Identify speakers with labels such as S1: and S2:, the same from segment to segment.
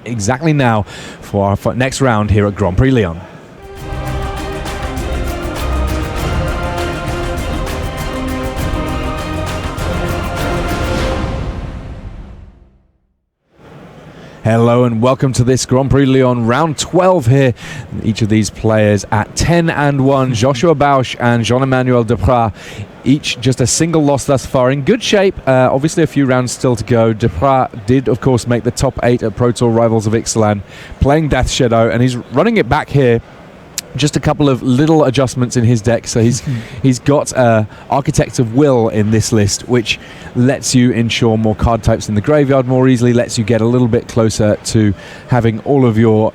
S1: exactly now for our next round here at Grand Prix Lyon. Hello and welcome to this Grand Prix Lyon round 12 here. Each of these players at 10-1. Joshua Bausch and Jean-Emmanuel Depraz, each just a single loss thus far. In good shape. Obviously a few rounds still to go. Depraz did of course make the top 8 at Pro Tour Rivals of Ixalan, playing Death Shadow, and he's running it back here. Just a couple of little adjustments in his deck. So he's got Architect of Will in this list, which lets you ensure more card types in the graveyard more easily, lets you get a little bit closer to having all of your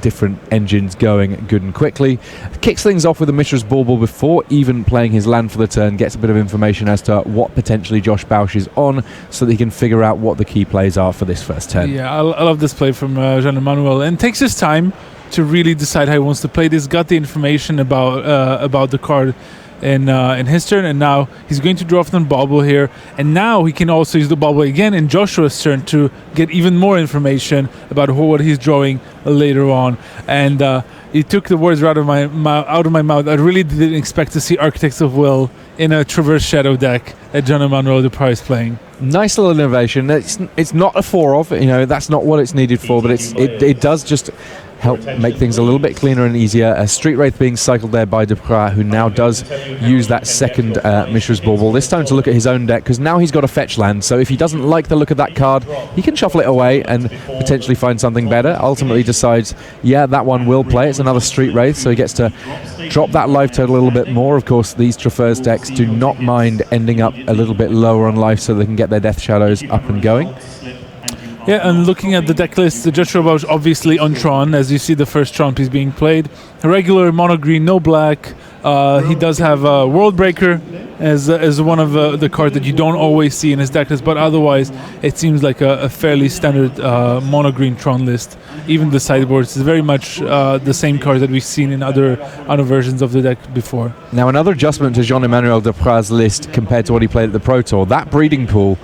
S1: different engines going good and quickly. Kicks things off with a Mishra's Bauble before even playing his land for the turn, gets a bit of information as to what potentially Josh Bausch is on, so that he can figure out what the key plays are for this first turn.
S2: Yeah, I love this play from Jean-Emmanuel, and takes his time to really decide how he wants to play this. Got the information about the card in his turn, and now he's going to draw from the bauble here, and now he can also use the bauble again in Joshua's turn to get even more information about what he's drawing later on. And he took the words out of my mouth. I really didn't expect to see Architects of Will in a Traverse Shadow deck that Jean-Emmanuel Depraz is playing.
S1: Nice little innovation. It's not a 4-of, that's not what it's needed for, but it does just help make things a little bit cleaner and easier. A Street Wraith being cycled there by Depraz, who now does use that second Mishra's Bauble, this time to look at his own deck, because now he's got a fetch land, so if he doesn't like the look of that card, he can shuffle it away and potentially find something better. Ultimately decides, yeah, that one will play. It's another Street Wraith, so he gets to drop that life total a little bit more. Of course, these Traverse decks do not mind ending up a little bit lower on life so they can get their Death Shadows up and going.
S2: Yeah, and looking at the deck list, the Joshua Bausch obviously on Tron, as you see the first Tron piece being played. A regular mono green, no black. He does have a World Breaker as one of the cards that you don't always see in his deck list, but otherwise it seems like a fairly standard mono green Tron list. Even the sideboards is very much the same cards that we've seen in other versions of the deck before.
S1: Now another adjustment to Jean-Emmanuel Depraz's list compared to what he played at the Pro Tour, that breeding pool.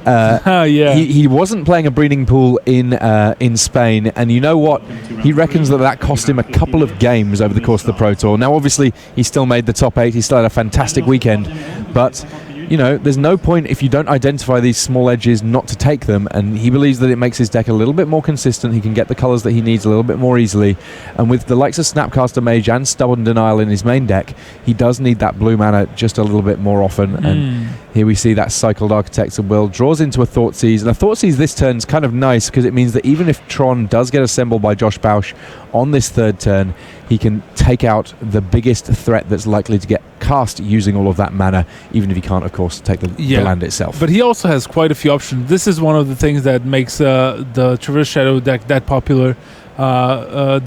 S1: He wasn't playing a breeding pool in Spain, and you know what? He reckons that cost him a couple of games over the course of the Pro Tour. Now, obviously, he still made the top 8. He still had a fantastic weekend, but there's no point if you don't identify these small edges not to take them, and he believes that it makes his deck a little bit more consistent. He can get the colours that he needs a little bit more easily, and with the likes of Snapcaster Mage and Stubborn Denial in his main deck, he does need that blue mana just a little bit more often. And here we see that cycled Architects of Will draws into a Thoughtseize, and a Thoughtseize this turn is kind of nice because it means that even if Tron does get assembled by Josh Bausch on this third turn, he can take out the biggest threat that's likely to get cast using all of that mana, even if he can't, of course, take the land itself.
S2: But he also has quite a few options. This is one of the things that makes the Traverse Shadow deck that popular.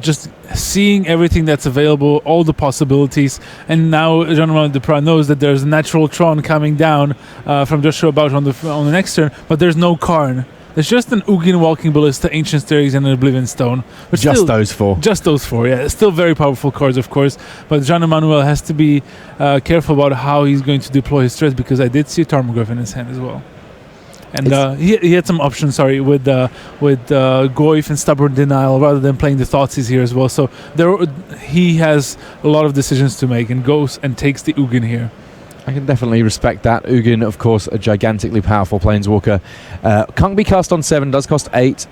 S2: Just seeing everything that's available, all the possibilities, and now Jean-Emmanuel Depraz knows that there's a natural Tron coming down from Joshua Bausch on the next turn, but there's no Karn. There's just an Ugin, Walking Ballista, Ancient Steerix, and an Oblivion Stone. But
S1: just those four.
S2: Just those four, yeah. Still very powerful cards, of course. But Jean-Emmanuel has to be careful about how he's going to deploy his threats, because I did see a Tarmogoyf in his hand as well. And he had some options, with Goyf and Stubborn Denial, rather than playing the Thoughtseize here as well. So he has a lot of decisions to make, and goes and takes the Ugin here.
S1: I can definitely respect that. Ugin, of course, a gigantically powerful Planeswalker. Can't be cast on 7, does cost 8.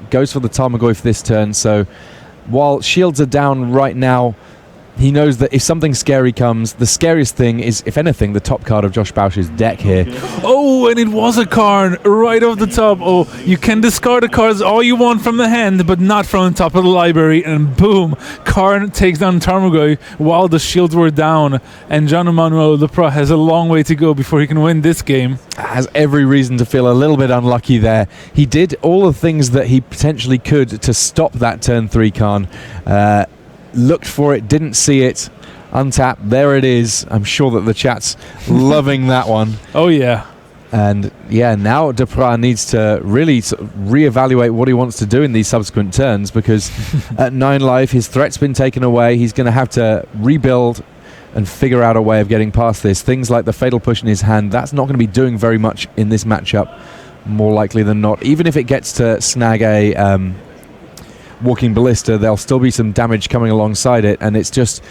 S1: Goes for the Tarmogoyf this turn. So while shields are down right now, he knows that if something scary comes, the scariest thing is, if anything, the top card of Josh Bausch's deck here.
S2: Oh, and it was a Karn right off the top. Oh, you can discard the cards all you want from the hand, but not from the top of the library. And boom, Karn takes down Tarmogoyf while the shields were down. And Jean-Emmanuel Depraz has a long way to go before he can win this game.
S1: Has every reason to feel a little bit unlucky there. He did all the things that he potentially could to stop that turn 3 Karn. Looked for it, didn't see it, untapped, there it is. I'm sure that the chat's loving that one.
S2: Oh yeah.
S1: And yeah, now Depraz needs to really sort of reevaluate what he wants to do in these subsequent turns, because at 9 life his threat's been taken away. He's going to have to rebuild and figure out a way of getting past this. Things like the Fatal Push in his hand, that's not going to be doing very much in this matchup, more likely than not. Even if it gets to snag Walking Ballista, there'll still be some damage coming alongside it, and it's just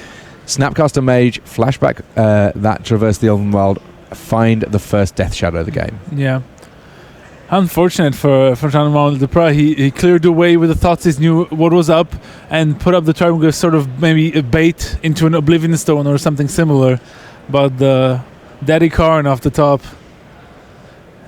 S1: Snapcaster Mage, flashback that Traverse the Elven Wild, find the first Death Shadow of the game.
S2: Yeah. Unfortunate for Jean-Emmanuel Depraz. He cleared the way with the thoughts he knew what was up and put up the Tarmogoyf sort of maybe a bait into an Oblivion Stone or something similar. But the Daddy Karn off the top,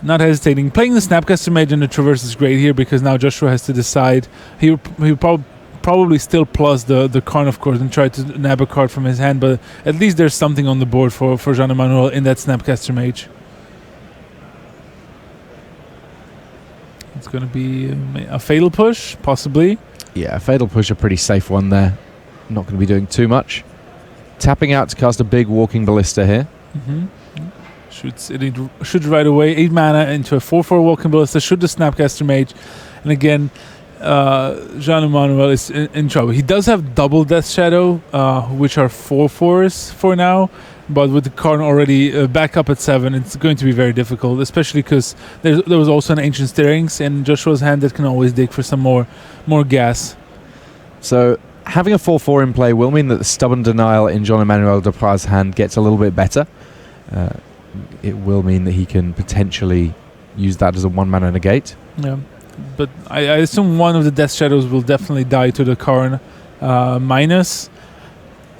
S2: not hesitating. Playing the Snapcaster Mage and the Traverse is great here because now Joshua has to decide. He probably still plus the Karn, of course, and try to nab a card from his hand, but at least there's something on the board for Jean-Emmanuel in that Snapcaster Mage. It's going to be a Fatal Push, possibly.
S1: Yeah, a Fatal Push, a pretty safe one there. Not going to be doing too much. Tapping out to cast a big Walking Ballista here.
S2: Shoots right away. 8 mana into a 4/4 Walking Ballista. Shoot the Snapcaster Mage. And again, Jean-Emmanuel is in trouble. He does have double Death Shadow, which are 4/4s for now. But with the Karn already back up at 7, it's going to be very difficult, especially because there was also an Ancient Stirrings in Joshua's hand that can always dig for some more gas.
S1: So having a 4/4 in play will mean that the Stubborn Denial in Jean-Emmanuel Depraz's hand gets a little bit better. It will mean that he can potentially use that as a 1-mana negate.
S2: Yeah, but I assume one of the Death Shadows will definitely die to the Karn minus.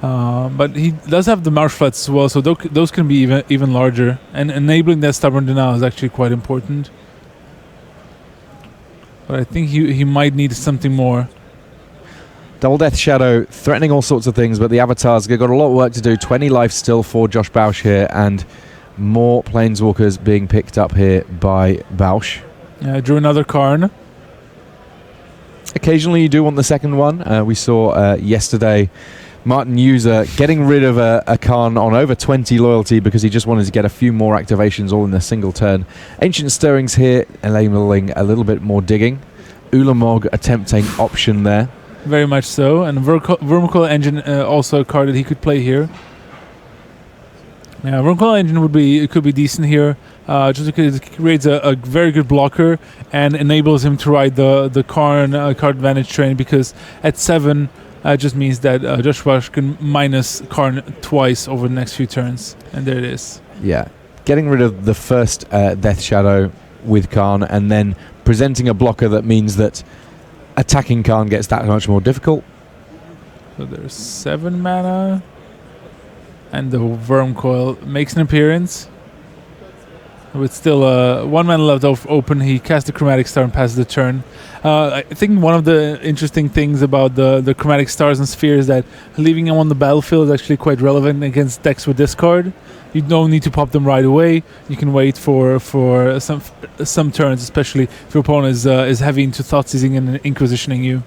S2: But he does have the Marsh Flats as well, so those can be even larger. And enabling that Stubborn Denial is actually quite important. But I think he might need something more.
S1: Double Death Shadow, threatening all sorts of things, but the Avatar's got a lot of work to do. 20 life still for Josh Bausch here, and more Planeswalkers being picked up here by Bausch.
S2: Drew another Karn.
S1: Occasionally you do want the second one. We saw yesterday Martin User getting rid of a Karn on over 20 loyalty because he just wanted to get a few more activations all in a single turn. Ancient Stirrings here, enabling a little bit more digging. Ulamog, a tempting option there.
S2: Very much so. And Vermicoil Engine, also a card that he could play here. Yeah, Vermicoil Engine could be decent here. Just because it creates a very good blocker and enables him to ride the Karn card advantage train, because at 7 just means that Josh Bausch can minus Karn twice over the next few turns. And there it is. Yeah.
S1: Getting rid of the first Death Shadow with Karn and then presenting a blocker that means that attacking Karn gets that much more difficult.
S2: So there's 7 mana. And the Vermicoil makes an appearance. With still 1 mana left open, he casts the Chromatic Star and passes the turn. I think one of the interesting things about the Chromatic Stars and Spheres is that leaving them on the battlefield is actually quite relevant against decks with discard. You don't need to pop them right away. You can wait for some turns, especially if your opponent is heavy into Thoughtseizing and Inquisitioning you.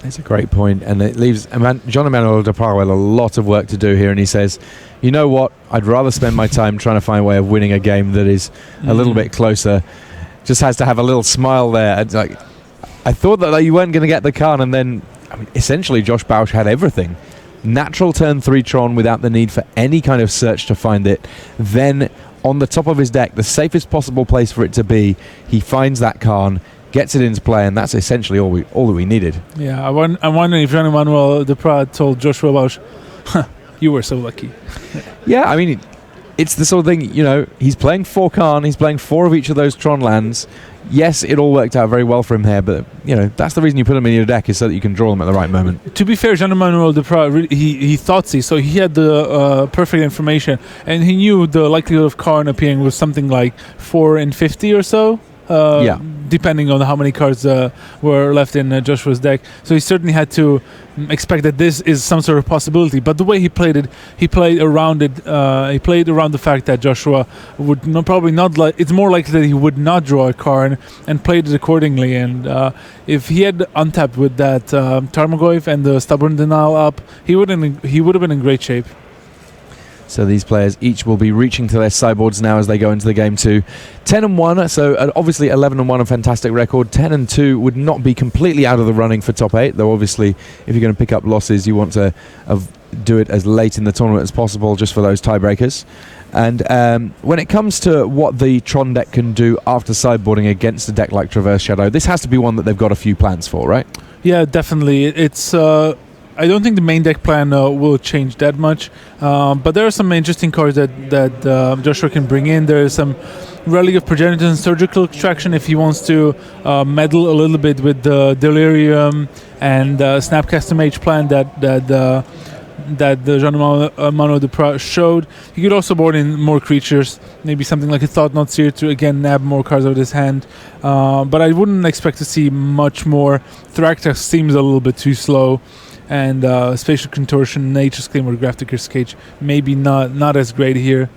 S1: It's a great point, and it leaves Jean-Emmanuel Depraz a lot of work to do here, and he says, you know what, I'd rather spend my time trying to find a way of winning a game that is a little bit closer. Just has to have a little smile there. It's like, I thought that you weren't going to get the Karn, and then essentially Josh Bausch had everything. Natural turn 3 Tron without the need for any kind of search to find it. Then on the top of his deck, the safest possible place for it to be, he finds that Karn, gets it into play, and that's essentially all that we needed.
S2: Yeah, I'm wondering if Jean-Emmanuel Depraz told Joshua Bausch, you were so lucky.
S1: Yeah, I mean, it's the sort of thing, he's playing 4 Karn, he's playing 4 of each of those Tron lands. Yes, it all worked out very well for him here, but, that's the reason you put them in your deck, is so that you can draw them at the right moment.
S2: To be fair, Jean-Emmanuel Depraz, he thought so he had the perfect information, and he knew the likelihood of Karn appearing was something like 4 in 50 or so. Depending on how many cards were left in Joshua's deck. So he certainly had to expect that this is some sort of possibility. But the way he played it, he played around it. He played around the fact that Joshua would probably not it's more likely that he would not draw a Karn, and played it accordingly. And if he had untapped with that Tarmogoyf and the Stubborn Denial up, he would have been in great shape.
S1: So these players each will be reaching to their sideboards now as they go into the game to 10-1. So obviously 11-1, a fantastic record. 10-2 would not be completely out of the running for top 8, though obviously if you're going to pick up losses, you want to do it as late in the tournament as possible, just for those tiebreakers. And when it comes to what the Tron deck can do after sideboarding against a deck like Traverse Shadow, this has to be one that they've got a few plans for, right?
S2: Yeah, definitely. It's I don't think the main deck plan will change that much, but there are some interesting cards that Joshua can bring in. There is some Relic of Progenitor and Surgical Extraction if he wants to meddle a little bit with the Delirium and Snapcaster Mage plan that the Jean-Emmanuel Depraz showed. He could also board in more creatures, maybe something like a Thought-Knot Seer to again nab more cards out of his hand. But I wouldn't expect to see much more. Thragtusk seems a little bit too slow, and Spatial Contortion, Nature's Claim, or Grafdigger's Cage maybe not as great here.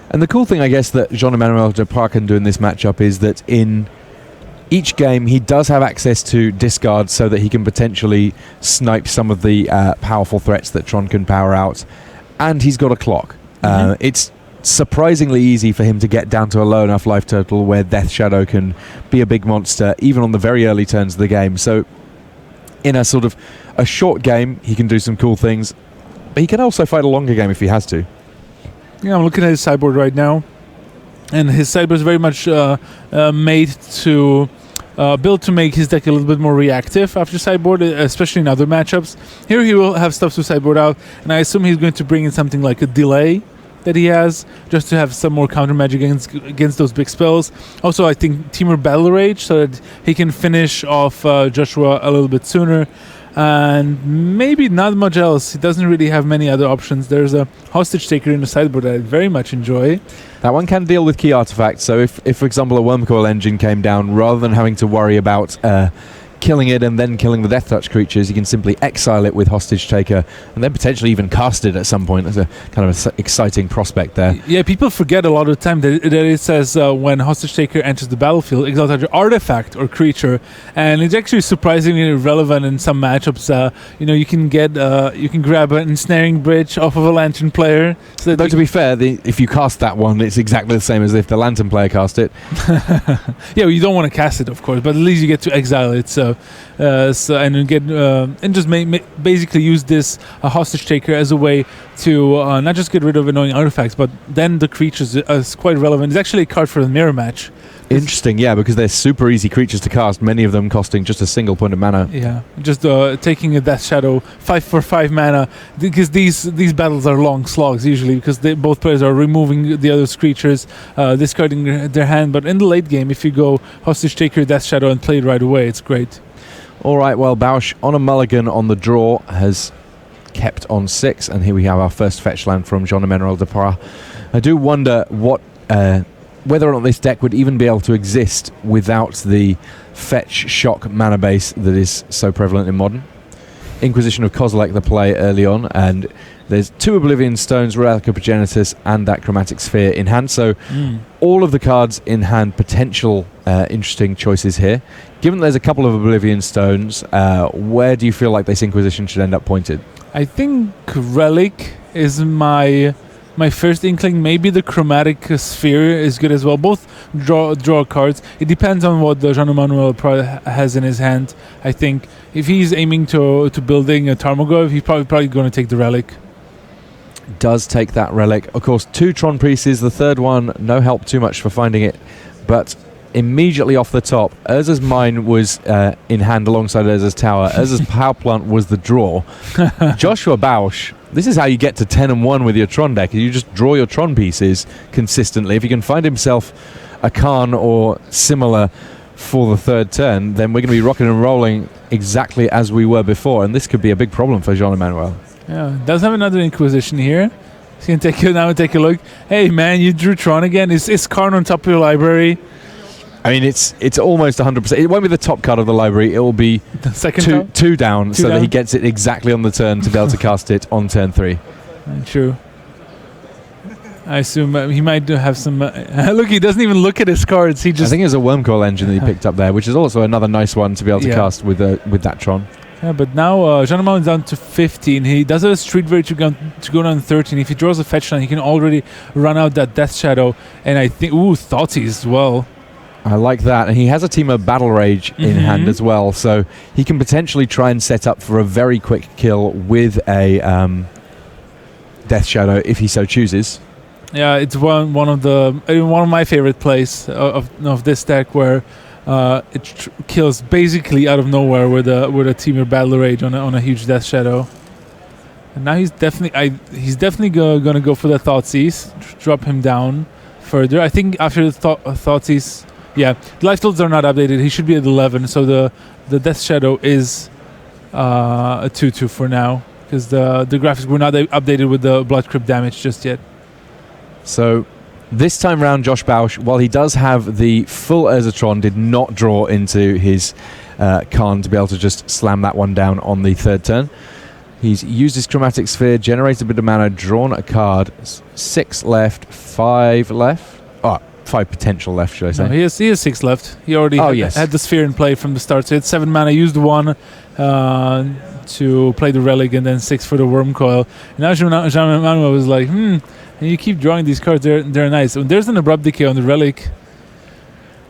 S1: And the cool thing, I guess, that Jean-Emmanuel Depraz can do in this matchup is that in each game he does have access to discards so that he can potentially snipe some of the powerful threats that Tron can power out, and he's got a clock. It's surprisingly easy for him to get down to a low enough life total where Death Shadow can be a big monster even on the very early turns of the game. So in a sort of a short game he can do some cool things, but he can also fight a longer game if he has to.
S2: Yeah, I'm looking at his sideboard right now, and his sideboard is very much made to build to make his deck a little bit more reactive after sideboard, especially in other matchups. Here he will have stuff to sideboard out, and I assume he's going to bring in something like a delay that he has, just to have some more counter magic against those big spells. Also, I think Temur Battle Rage, so that he can finish off Joshua a little bit sooner. And maybe not much else. He doesn't really have many other options. There's a Hostage Taker in the sideboard that I very much enjoy.
S1: That one can deal with key artifacts. So if for example, a Wormcoil Engine came down, rather than having to worry about killing it and then killing the Death Touch creatures, you can simply exile it with Hostage Taker and then potentially even cast it at some point. That's a kind of exciting prospect there.
S2: Yeah, people forget a lot of the time that it says when Hostage Taker enters the battlefield, exile target artifact or creature, and it's actually surprisingly relevant in some matchups. You can get you can grab an Ensnaring Bridge off of a Lantern player. So
S1: though to be fair, if you cast that one, it's exactly the same as if the Lantern player cast it.
S2: Yeah, well, you don't want to cast it, of course, but at least you get to exile it. So and get and just basically use this Hostage Taker as a way to not just get rid of annoying artifacts, but then the creatures is quite relevant. It's actually a card for the mirror match.
S1: Interesting, yeah, because they're super easy creatures to cast, many of them costing just a single point of mana.
S2: Yeah, just taking a Death Shadow 5 for 5 mana, because these battles are long slogs usually, because both players are removing the other's creatures, discarding their hand. But in the late game, if you go Hostage Taker, Death Shadow, and play it right away, it's great.
S1: All right, well, Bausch on a mulligan on the draw has kept on 6, and here we have our first fetch land from Jean-Emmanuel Depraz. I do wonder whether or not this deck would even be able to exist without the fetch shock mana base that is so prevalent in Modern. Inquisition of Kozilek the play early on, and there's 2 Oblivion Stones, Relic of Progenitus, and that Chromatic Sphere in hand. So all of the cards in hand, potential interesting choices here. Given there's a couple of Oblivion Stones, where do you feel like this Inquisition should end up pointed? I
S2: think Relic is my first inkling. Maybe the Chromatic Sphere is good as well. Both draw cards. It depends on what the Jean-Emmanuel has in his hand. I think if he's aiming to building a Tarmogoyf, he's probably going to take the Relic.
S1: Does take that Relic. Of course, 2 Tron Priests. The third one, no help too much for finding it. But immediately off the top, Urza's Mine was in hand alongside Urza's Tower. Urza's Power Plant was the draw. Joshua Bausch, this is how you get to 10-1 with your Tron deck. You just draw your Tron pieces consistently. If he can find himself a Khan or similar for the third turn, then we're going to be rocking and rolling exactly as we were before, and this could be a big problem for Jean-Emmanuel.
S2: Yeah, does have another Inquisition here. He's going to take a look. Hey man, you drew Tron again? Is Karn on top of your library?
S1: I mean, it's almost 100%. It won't be the top card of the library. It will be
S2: the second
S1: two down, so that he gets it exactly on the turn to be able to cast it on turn 3.
S2: True. I assume he might have some... look, he doesn't even look at his cards. He just...
S1: I think it's a Wormcoil Engine that he picked up there, which is also another nice one to be able to cast with that Tron.
S2: Yeah, but now Jean-Emmanuel is down to 15. He does have a Street Rage to go down to 13. If he draws a fetch land, he can already run out that Death Shadow. And I think... Ooh, Thoughtseize as well.
S1: I like that. And he has a Teemo Battle Rage in hand as well, so he can potentially try and set up for a very quick kill with a Death Shadow if he so chooses.
S2: Yeah, it's one of my favorite plays of this deck, where it kills basically out of nowhere with a Teemo Battle Rage on a huge Death Shadow. And now he's definitely gonna go for the Thoughtseize, drop him down further. I think after the Thoughtseize, yeah, the life totals are not updated. He should be at 11, so the Death Shadow is a 2/2 for now, because the graphics were not updated with the Blood Crypt damage just yet.
S1: So this time round, Josh Bausch, while he does have the full Urzatron, did not draw into his Khan to be able to just slam that one down on the third turn. He's used his Chromatic Sphere, generated a bit of mana, drawn a card. 6 left, 5 left. Oh, 5 potential left, should I say?
S2: No, he has 6 left. He already had the Sphere in play from the start. So he had 7 mana, used 1 to play the Relic, and then 6 for the Worm Coil. And now Jean-Emmanuel was like, and you keep drawing these cards, they're nice. And there's an Abrupt Decay on the Relic.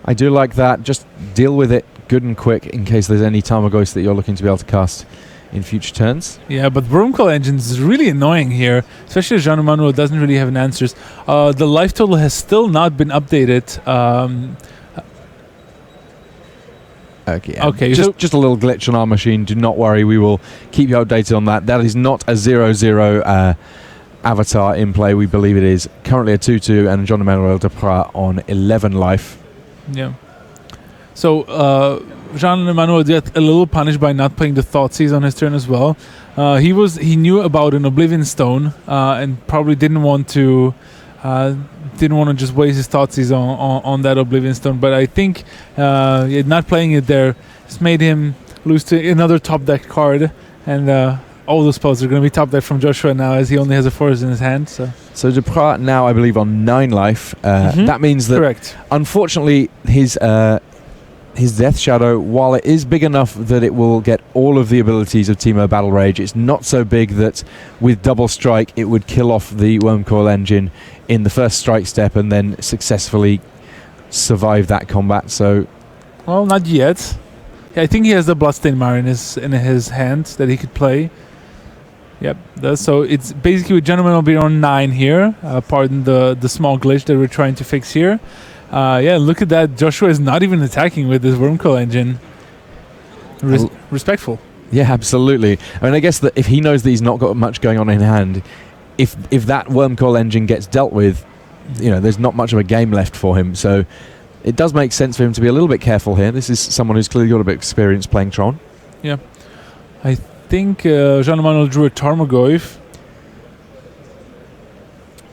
S1: I do like that. Just deal with it good and quick in case there's any Tarmogoyf that you're looking to be able to cast in future turns.
S2: Yeah, but Wormcoil Engines is really annoying here, especially as Jean-Emmanuel doesn't really have answers. The life total has still not been updated.
S1: Okay. Just a little glitch on our machine. Do not worry. We will keep you updated on that. That is not a 0/0 avatar in play. We believe it is currently a 2/2, and Jean-Emmanuel Depraz on 11 life.
S2: Yeah. So Jean-Emmanuel got a little punished by not playing the Thoughtseize on his turn as well. He knew about an Oblivion Stone and probably didn't want to just waste his Thoughtseize on that Oblivion Stone. But I think not playing it there just made him lose to another top deck card, and all the spells are going to be top deck from Joshua now, as he only has a forest in his hand. So
S1: Depraz now, I believe, on 9 life. That means that,
S2: correct,
S1: unfortunately, his Death Shadow, while it is big enough that it will get all of the abilities of Teemo Battle Rage, it's not so big that with double strike it would kill off the Wormcoil Engine in the first strike step and then successfully survive that combat. So,
S2: well, not yet. Yeah, I think he has the Bloodstained Mire in his hand that he could play. Yep. So it's basically with Gentleman will be on 9 here. Pardon the small glitch that we're trying to fix here. Yeah, look at that. Joshua is not even attacking with this Wormcoil Engine. Respectful.
S1: Yeah, absolutely. I mean, I guess that if he knows that he's not got much going on in hand, if that Wormcoil Engine gets dealt with, there's not much of a game left for him. So it does make sense for him to be a little bit careful here. This is someone who's clearly got a bit of experience playing Tron.
S2: Yeah. I think Jean-Emmanuel drew a Tarmogoyf.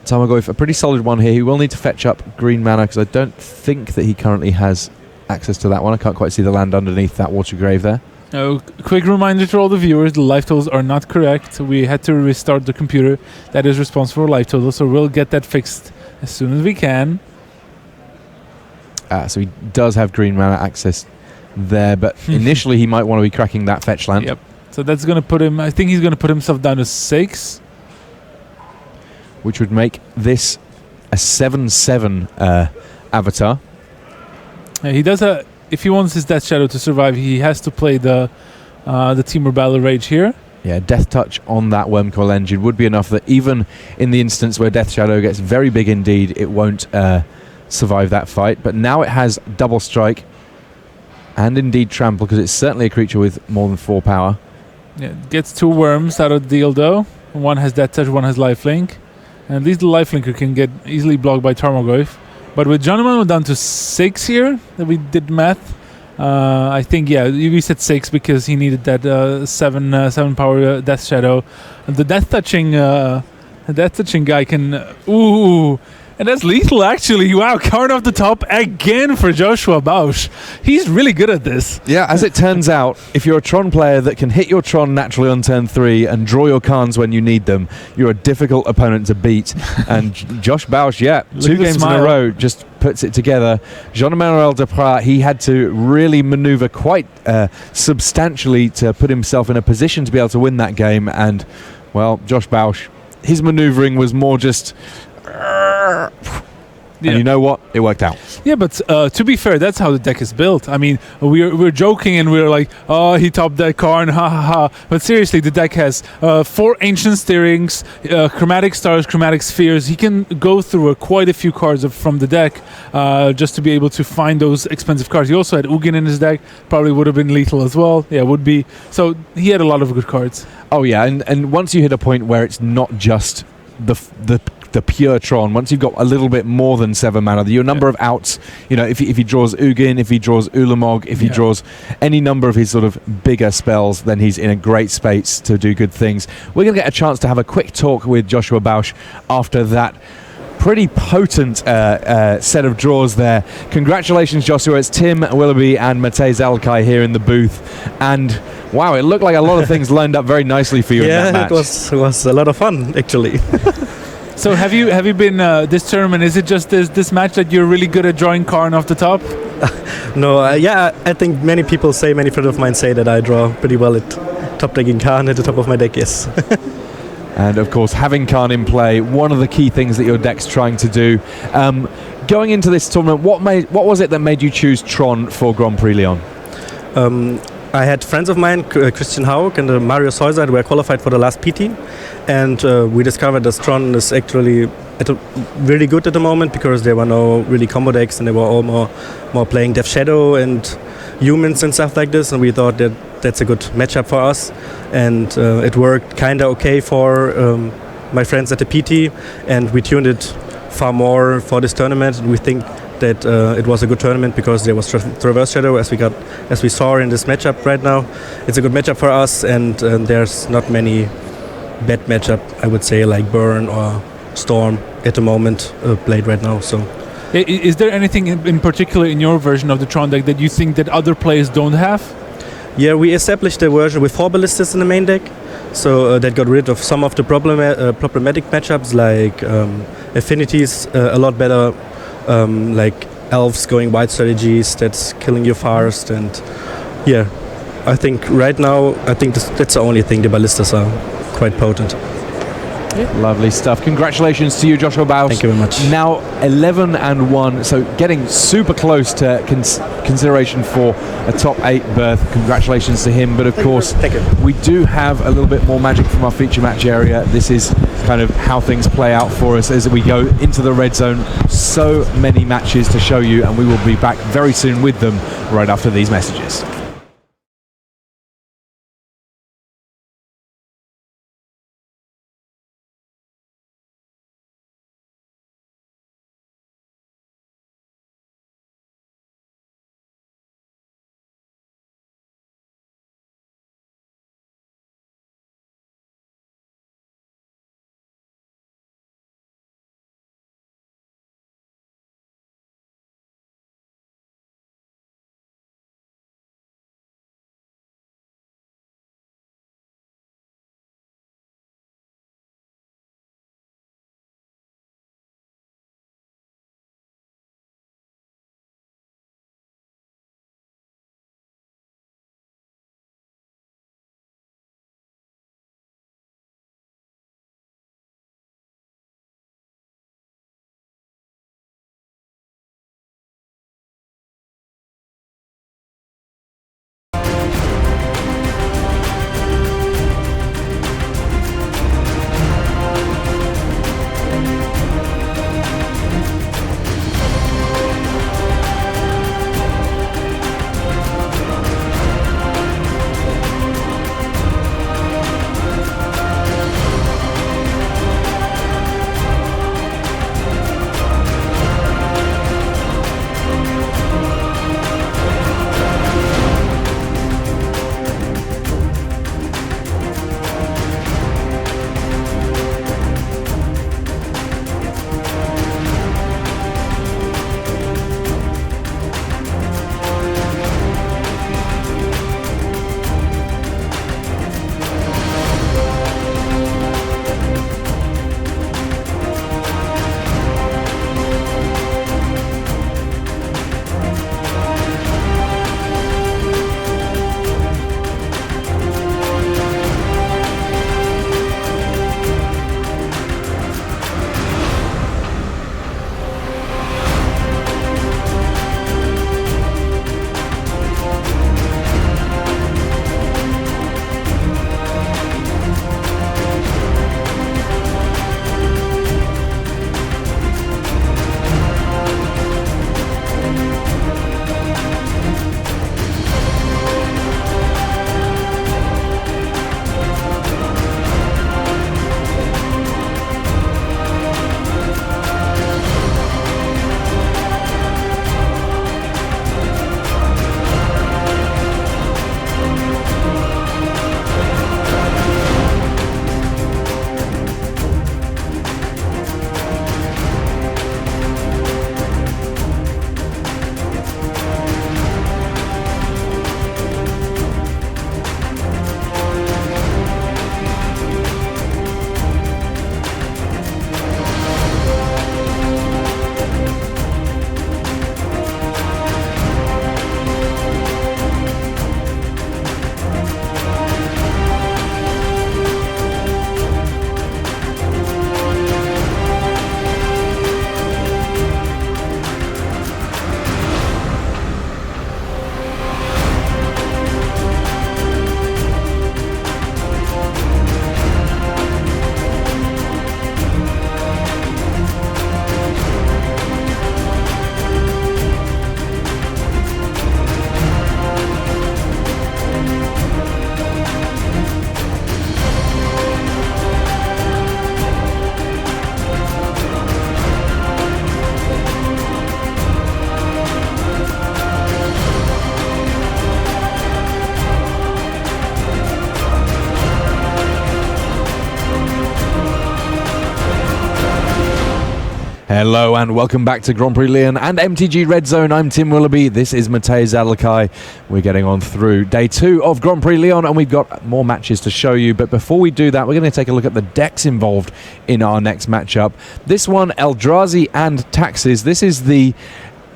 S1: Tarmogoyf, a pretty solid one here. He will need to fetch up green mana, because I don't think that he currently has access to that one. I can't quite see the land underneath that water grave there.
S2: Quick reminder to all the viewers, the life totals are not correct. We had to restart the computer that is responsible for life totals, so we'll get that fixed as soon as we can.
S1: So he does have green mana access there, but initially he might want to be cracking that fetch land.
S2: Yep. So that's going to put him, I think he's going to put himself down to 6.
S1: Which would make this a 7/7 avatar.
S2: He does if he wants his Death Shadow to survive, he has to play the Teemo Battle Rage here.
S1: Yeah, Death Touch on that Wormcoil Engine would be enough that even in the instance where Death Shadow gets very big indeed, it won't survive that fight. But now it has Double Strike and indeed Trample, because it's certainly a creature with more than 4 power.
S2: Yeah, gets 2 worms out of the deal though. One has Death Touch, one has Lifelink. And at least the Lifelinker can get easily blocked by Tarmogoyf. But with Jean-Emmanuel down to 6 here, that we did math, I think, yeah, we said 6 because he needed that 7 power Death Shadow. And the Death Touching guy can... Ooh! And that's lethal, actually. Wow, card off the top again for Joshua Bausch. He's really good at this.
S1: Yeah, as it turns out, if you're a Tron player that can hit your Tron naturally on turn 3 and draw your Khans when you need them, you're a difficult opponent to beat. And Josh Bausch, 2 games in a row, just puts it together. Jean-Emmanuel Depraz, he had to really maneuver quite substantially to put himself in a position to be able to win that game. And, well, Josh Bausch, his maneuvering was more just... And you know what? It worked out.
S2: Yeah, but to be fair, that's how the deck is built. I mean, we're joking and we're like, oh, he topped that card, ha ha ha. But seriously, the deck has 4 Ancient Steerings, Chromatic Stars, Chromatic Spheres. He can go through quite a few cards from the deck just to be able to find those expensive cards. He also had Ugin in his deck. Probably would have been lethal as well. Yeah, would be. So he had a lot of good cards.
S1: Oh, yeah. And once you hit a point where it's not just the pure Tron, once you've got a little bit more than 7 mana, your number of outs, if he draws Ugin, if he draws Ulamog, if he draws any number of his sort of bigger spells, then he's in a great space to do good things. We're going to get a chance to have a quick talk with Joshua Bausch after that pretty potent set of draws there. Congratulations, Joshua. It's Tim Willoughby and Matej Zalkai here in the booth. And wow, it looked like a lot of things lined up very nicely for you in that match.
S3: Yeah, it was a lot of fun, actually.
S2: So have you been this tournament? Is it just this match that you're really good at drawing Karn off the top?
S3: No, I think many friends of mine say that I draw pretty well at top decking Karn at the top of my deck, yes.
S1: And of course, having Karn in play, one of the key things that your deck's trying to do. Going into this tournament, what was it that made you choose Tron for Grand Prix Lyon?
S3: I had friends of mine, Christian Haug and Mario Seuser, who were qualified for the last PT, and we discovered that Tron is actually really good at the moment because there were no really combo decks and they were all more playing Death Shadow and humans and stuff like this, and we thought that that's a good matchup for us, and it worked kind of okay for my friends at the PT, and we tuned it far more for this tournament, and we think that it was a good tournament because there was Traverse Shadow as we saw in this matchup right now. It's a good matchup for us, and there's not many bad matchup, I would say, like Burn or Storm at the moment played right now. So
S2: is there anything in particular in your version of the Tron deck that you think that other players don't have?
S3: Yeah, we established a version with 4 ballistas in the main deck, so that got rid of some of the problematic matchups like affinities a lot better, like elves going wide strategies that's killing you fast, and yeah, I think right now that's the only thing. The ballistas are quite potent.
S1: Yeah. Lovely stuff. Congratulations to you, Joshua Bausch.
S3: Thank you very much.
S1: Now 11-1, so getting super close to consideration for a top 8 berth. Congratulations to him. But of course, we do have a little bit more magic from our feature match area. This is kind of how things play out for us as we go into the red zone. So many matches to show you, and we will be back very soon with them right after these messages. Hello and welcome back to Grand Prix Lyon and MTG Red Zone. I'm Tim Willoughby. This is Matej Zadelkai. We're getting on through day 2 of Grand Prix Lyon and we've got more matches to show you. But before we do that, we're going to take a look at the decks involved in our next matchup. This one, Eldrazi and Taxes. This is the,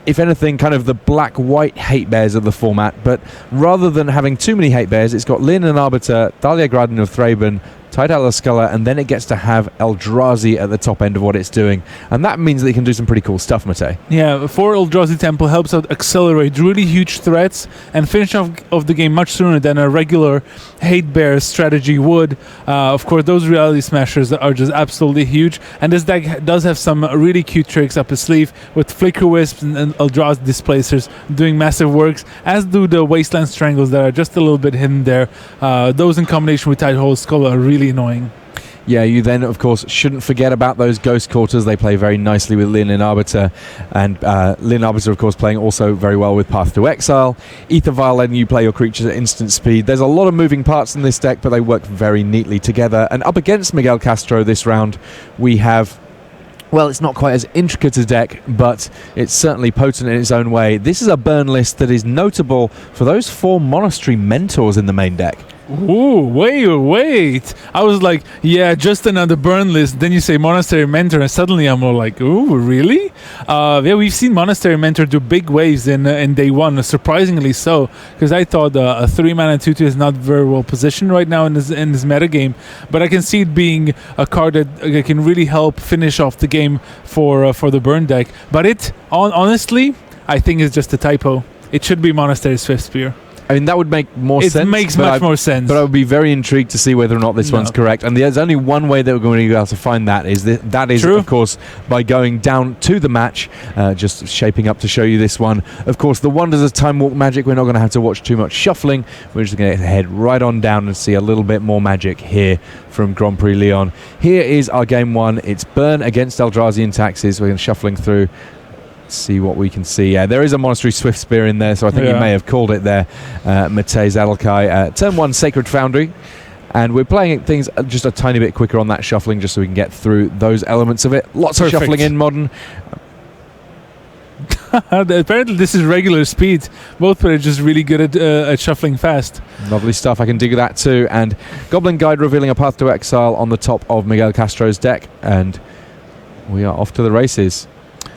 S1: if anything, kind of the black-white hate bears of the format. But rather than having too many hate bears, it's got Lyn and Arbiter, Thalia Gradin of Thraben, Tidal Skulla, and then it gets to have Eldrazi at the top end of what it's doing. And that means that you can do some pretty cool stuff, Matej.
S2: Yeah, 4 Eldrazi Temple helps out accelerate really huge threats and finish off the game much sooner than a regular hate bear strategy would. Of course, those Reality Smashers are just absolutely huge. And this deck does have some really cute tricks up its sleeve with Flicker Wisps and Eldrazi Displacers doing massive works, as do the Wasteland Strangles that are just a little bit hidden there. Those in combination with Tidal Skull are really annoying.
S1: Yeah, you then, of course, shouldn't forget about those Ghost Quarters. They play very nicely with Lyn and Arbiter. And Lyn Arbiter, of course, playing also very well with Path to Exile. Ether Vial letting you play your creatures at instant speed. There's a lot of moving parts in this deck, but they work very neatly together. And up against Miguel Castro this round, we have... well, it's not quite as intricate a deck, but it's certainly potent in its own way. This is a burn list that is notable for those 4 Monastery Mentors in the main deck.
S2: Ooh, wait. I was like, yeah, just another burn list. Then you say Monastery Mentor, and suddenly I'm all like, ooh, really? Yeah, we've seen Monastery Mentor do big waves in day 1, surprisingly so, because I thought a 3-mana 2/2 is not very well positioned right now in this metagame, but I can see it being a card that can really help finish off the game for the burn deck. But honestly, I think it's just a typo. It should be Monastery Swiftspear.
S1: I mean, that would make more sense.
S2: It makes much more sense.
S1: But I would be very intrigued to see whether or not this one's correct. And there's only one way that we're going to be able to find that. That is, of course, by going down to the match, just shaping up to show you this one. Of course, the wonders of Time Walk Magic, we're not going to have to watch too much shuffling. We're just going to head right on down and see a little bit more magic here from Grand Prix Lyon. Here is our game 1. It's Burn against Eldrazi and Taxes. We're going to shuffling through. See what we can see. Yeah, there is a Monastery Swiftspear in there, so I think you may have called it there, Matej Zadelkai. Turn 1, Sacred Foundry, and we're playing things just a tiny bit quicker on that shuffling, just so we can get through those elements of it. Lots of shuffling in Modern.
S2: Apparently this is regular speed. Both players just really good at shuffling fast.
S1: Lovely stuff. I can dig that too. And Goblin Guide revealing a Path to Exile on the top of Miguel Castro's deck, and we are off to the races.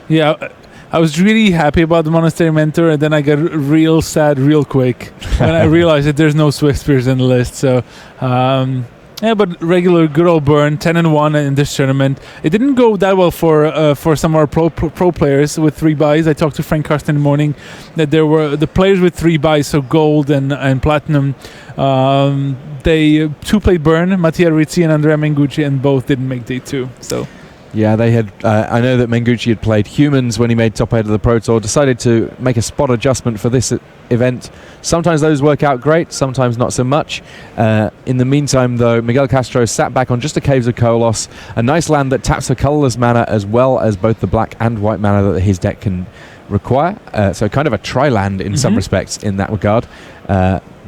S2: Yeah, I was really happy about the Monastery Mentor, and then I got real sad real quick when I realized that there's no Swiftspears in the list. So, yeah, but regular good old burn, 10-1 in this tournament. It didn't go that well for some of our pro players with 3 buys. I talked to Frank Karsten in the morning that there were the players with 3 buys, so gold and platinum. They 2 played burn, Mattia Rizzi and Andrea Mengucci, and both didn't make day 2. So.
S1: Yeah, they had. I know that Mengucci had played humans when he made top 8 of the Pro Tour. Decided to make a spot adjustment for this event. Sometimes those work out great, sometimes not so much. In the meantime, though, Miguel Castro sat back on just a Caves of Kolos, a nice land that taps for colourless mana as well as both the black and white mana that his deck can require. So kind of a tri-land in some respects in that regard.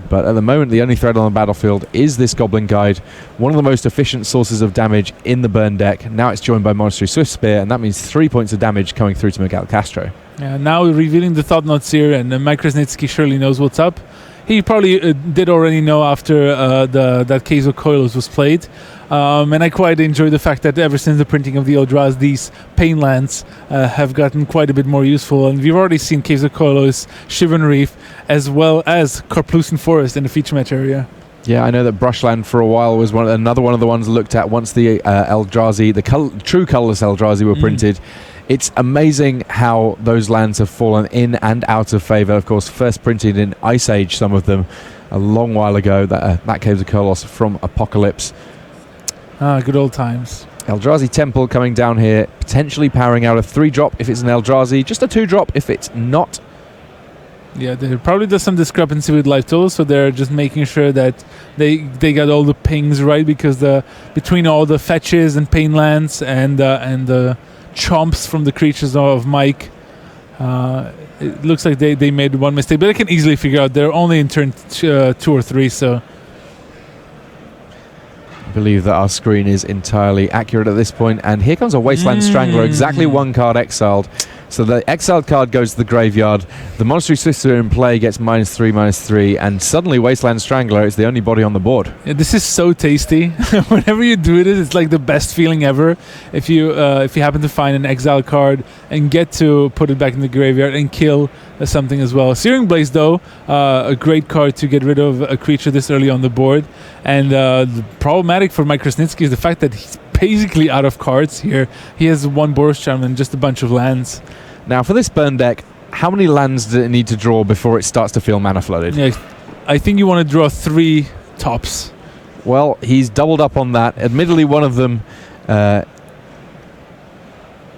S1: But at the moment, the only threat on the battlefield is this Goblin Guide, one of the most efficient sources of damage in the burn deck. Now it's joined by Monastery Swiftspear, and that means 3 points of damage coming through to Miguel Castro.
S2: Yeah, now revealing the Thought Knots here, and Mike Krasnitski surely knows what's up. He probably did already know after that case of Coilos was played. And I quite enjoy the fact that ever since the printing of the Eldrazi, these pain lands have gotten quite a bit more useful. And we've already seen Caves of Coilos, Shivan Reef, as well as Karplusan Forest in the feature match area.
S1: Yeah, I know that Brushland for a while was another one of the ones looked at once the Eldrazi, true colourless Eldrazi were printed. It's amazing how those lands have fallen in and out of favour. Of course, first printed in Ice Age, some of them, a long while ago. That Caves of Kolos from Apocalypse.
S2: Good old times.
S1: Eldrazi Temple coming down here, potentially powering out a 3-drop if it's an Eldrazi, just a 2-drop if it's not.
S2: Yeah, there probably does some discrepancy with life totals, so they're just making sure that they got all the pings right, because between all the fetches and pain lands and the chomps from the creatures of Mike, it looks like they made one mistake, but I can easily figure out they're only in turn 2 or 3, so
S1: believe that our screen is entirely accurate at this point, and here comes a Wasteland Strangler, exactly one card exiled. So the exiled card goes to the graveyard. The Monastery Solicitor in play gets -3/-3, and suddenly Wasteland Strangler is the only body on the board.
S2: Yeah, this is so tasty. Whenever you do it, it's like the best feeling ever. If you happen to find an exile card and get to put it back in the graveyard and kill something as well. Searing Blaze, though, a great card to get rid of a creature this early on the board. And the problematic for Mike Krasnitski is the fact that he's basically out of cards here. He has one Boros Charm and just a bunch of lands.
S1: Now, for this burn deck, how many lands does it need to draw before it starts to feel mana flooded?
S2: Yeah, I think you want to draw 3 tops.
S1: Well, he's doubled up on that. Admittedly, one of them